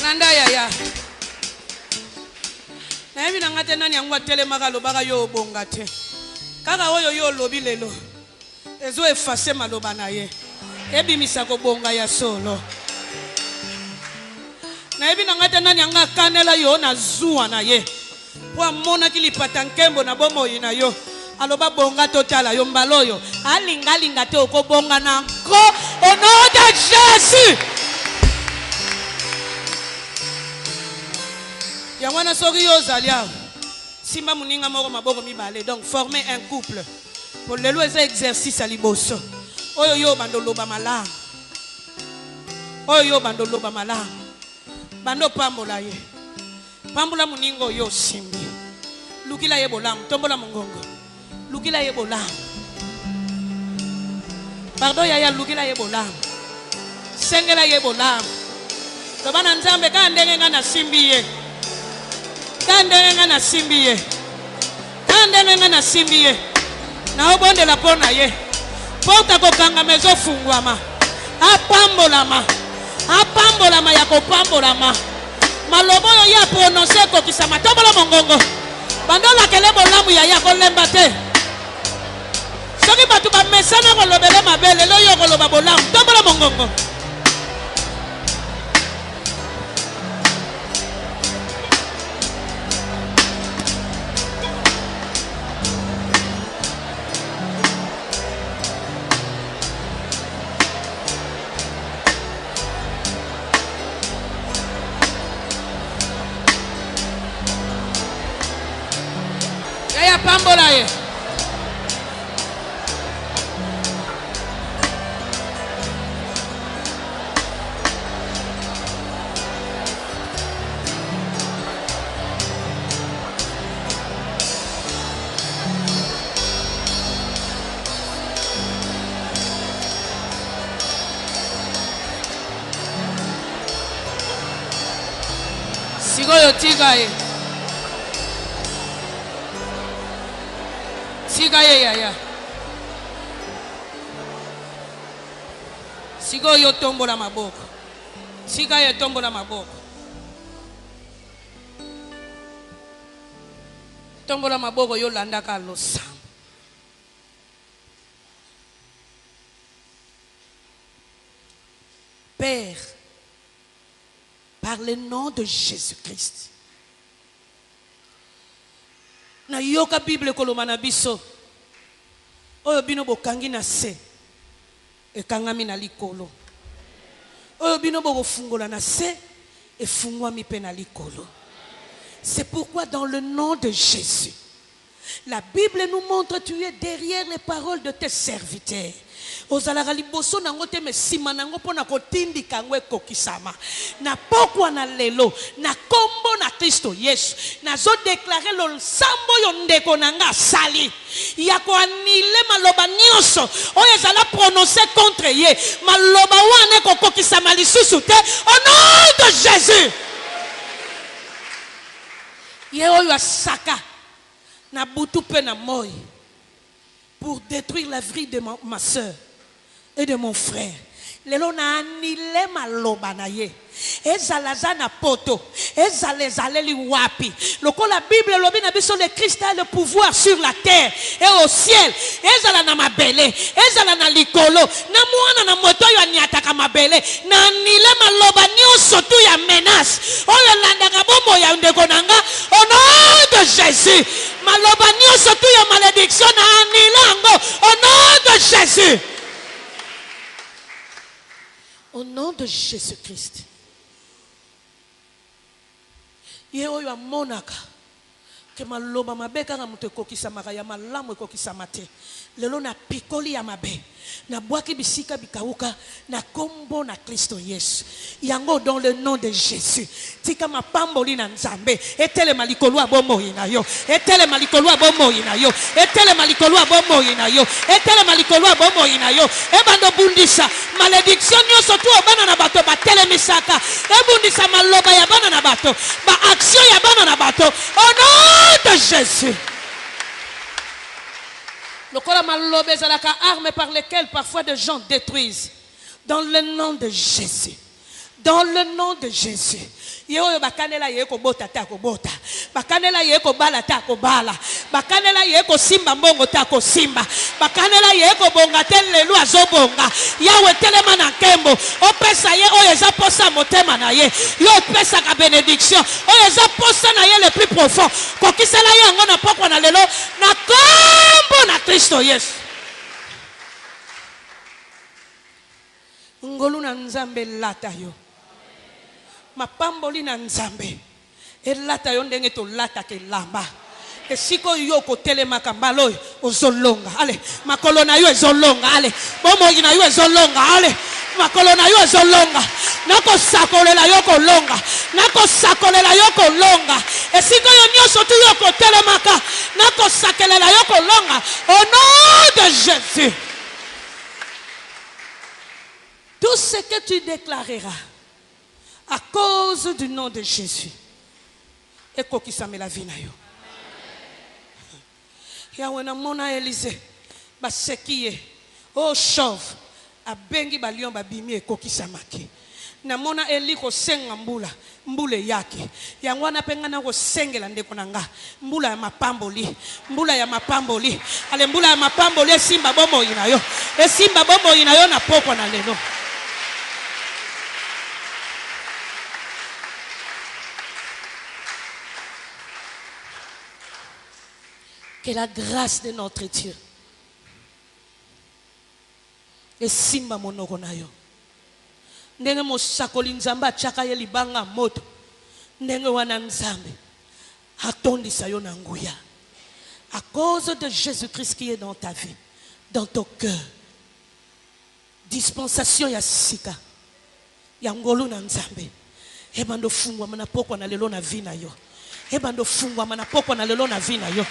landa yaya. Na hivi nangate nani angwa tele magalo baga yo bongate. Kaka oyo yo lobi lelo ezo efase maloba na ye ebimisa ko bonga ya solo na ebi nangate nani anga kanela yo na zuwa na ye po amona kilipata nkembo na bomo ina yo aloba bonga totala yo mbalo yo alinga te okobonga na ko au nom de Jésus. Ya wana soki yo zalia Simba muninga moko maboko mibale. Donc former un couple. Pour le louer exercice à liboso. Oyo yo bando loba malam. Oyo yo bando loba malam. Bando pambola ye. Pambola muningo yo simbi. Lukila ye bolam. Tombola mongongo. Lukila ye bolam. Pardon yaya lukila ye bolam. Sengela ye bolam. Tobana nzambe ka ndenge ngana simbi ye. Kandenga na simbiye. Kandenga na simbiye. Na obonde la pona ye. Porta ko kanga mezo fungwama. apambolama apambolama ya kopambolama malobo oyo ya prononce ekokisama tombola mongongo bandola kele bolamu ya kolemba te soki bato bamesana kolobele mabe lelo yo koloba bolamu tombola mongongo ya pambola ye sikoyo tika ye tika ye yaya sikoyo tombola maboko tika ye tombola maboko tombola maboko yo landaka losambo Père, par le nom de Jésus-Christ. Na yoka Bible koloma na biso. Oyo bino bokangi na se. Ekangami na likolo. Oyo bino bofungola na se. Efungwami pe na likolo. C'est pourquoi dans le nom de Jésus, la Bible nous montre que tu es derrière les paroles de tes serviteurs. Ozalaka liboso nango te me sima nango pona kotindi kangwe kokisama na pokwa na lelo na kombo na Kristo Yesu nazo déclarer lo sambo yo ndeko nanga sali ya ko anile maloba nyonso oyo ezala prononcer contre ye maloba wane kokokisama lisusu te au nom de Jésus ye oyo asaka na butu pe na moi pour détruire la vie de ma soeur et de mon frère. Lelo na anile maloba na ye. Ezalaza na poto. Ezalezaleli wapi. Loko la Bible lobi na biso le Christ a le pouvoir sur la terre et au ciel. Ezala na mabele. Ezala na likolo. Na mwana na moto yo aniataka mabele. Na anile maloba nyonso tu ya menace. Oyo landaka bombo ya ndeko nanga. Au nom de Jésus. Maloba nyonso tu ya malédiction na anile ango. Au nom de Jésus. Au nom de Jésus-Christ. Ye oyo amonaka ke maloba mabe kaka mutu ekokisamaka ya malamu ekokisamate. Lelo na pikoli ya mabe. Na bwaki bisika bikauka na kombo na Kristo Yesu. Yango dans le nom de Jésus. Tika mapamboli na Nzambe. Etele malikolo abomo ina yo. Etele malikolo abomo ina yo. Etele malikolo abomo ina yo. Etele malikolo abomo ina yo. Ebando bundisa malédiction nyonso tu obana na bato batele misaka. Ebundisa maloba ya bana na bato. Ba action ya bana na bato. Au nom de Jésus. Le kola malobe zalaka armes par lesquelles parfois des gens détruisent. Dans le nom de Jésus. Dans le nom de Jésus. Yeoyo bakanela yeko bota ta ko bota. Bakanela yeko bala ta ko bala. Bakanela yeko simba mbongo ta ko simba. Bakanela yeko bonga telelu azobonga. Yawe telema na kembo. Opesa ye oyo eza posa motema na ye. Yo pesa ka bénédiction. Oyo eza posa na ye le plus profond. Kokisela yango na pokwa na lelo na kombo na Kristo Yesu. Ngolu na Nzambe lata yo. Mapamboli na Nzambe elata yo ndenge to lata ke lamba esiko yo ko telemaka mbalo ozolonga ale makolo na yo ezolonga ale bomo ina yo ezolonga ale makolo na yo ezolonga nako sakolela yo ko longa nako sakolela yo ko longa esiko yo nyonso tu yo ko telemaka nako sakelela yo ko longa au nom de Jésus. Tout ce que tu déclareras à cause du nom de Jésus. Et kokisame la vie na yo. Yahweh na mona Élysée. Basekiye. Oh chauve. abengi balion babimi ekokisamaki. Namona Eli kosenga mbula yake. Yango wana penga na kosengela ndeko nanga. Mbula ya mapamboli. Ale mbula ya mapamboli esimba bombo inayo. Esimba bombo inayo na poko na lelo. Que la grâce de notre Dieu esimba monoko na yo. Ndenge mosakoli nzambe achaka ye libanga moto. Ndenge wana nzambe atondisa yo na nguya. À cause de Jésus-Christ qui est dans ta vie, dans ton cœur. Dispensation ya sika. Ya ngolu na nzambe. Ebando fungwa manapoko na lelo na vi na yo. Ebando fungwa manapoko na lelo na vi na yo.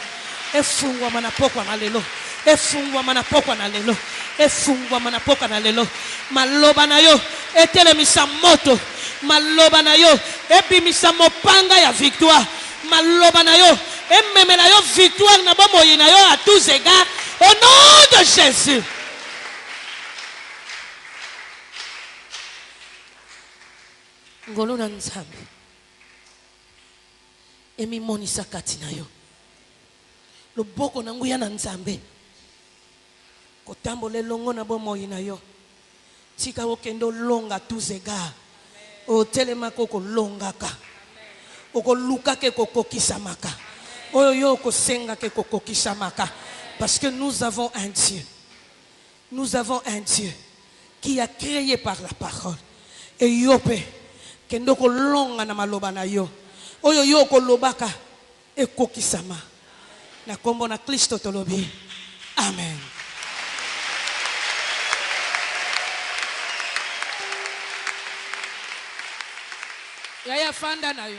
Efungwa manapoko na lelo. Efungwa manapoko na lelo. Efungwa manapoko na lelo. Maloba na yo etelemisa moto. Maloba na yo ebimisa mopanga ya victoire. Maloba na yo ememela yo victoire na bomoyi na yo à tous égards au nom de Jésus. Ngolo na nzambe emi monisa kati na yo. Loboko na nguya na nzambe kotambola longo na bomoyi na yo. Tika okendo longa tous égards. O telema koko longaka. Oko luka ke koko kisamaka. Oyo yo ko senga ke koko kisamaka. Parce que nous avons un Dieu. Nous avons un Dieu qui a créé par la parole. Et yope kendo ko longa na maloba na yo. Oyo yo ko lobaka e kokisama. Na kombo na Kristo tolobi. Amen. Yaya fanda na yo.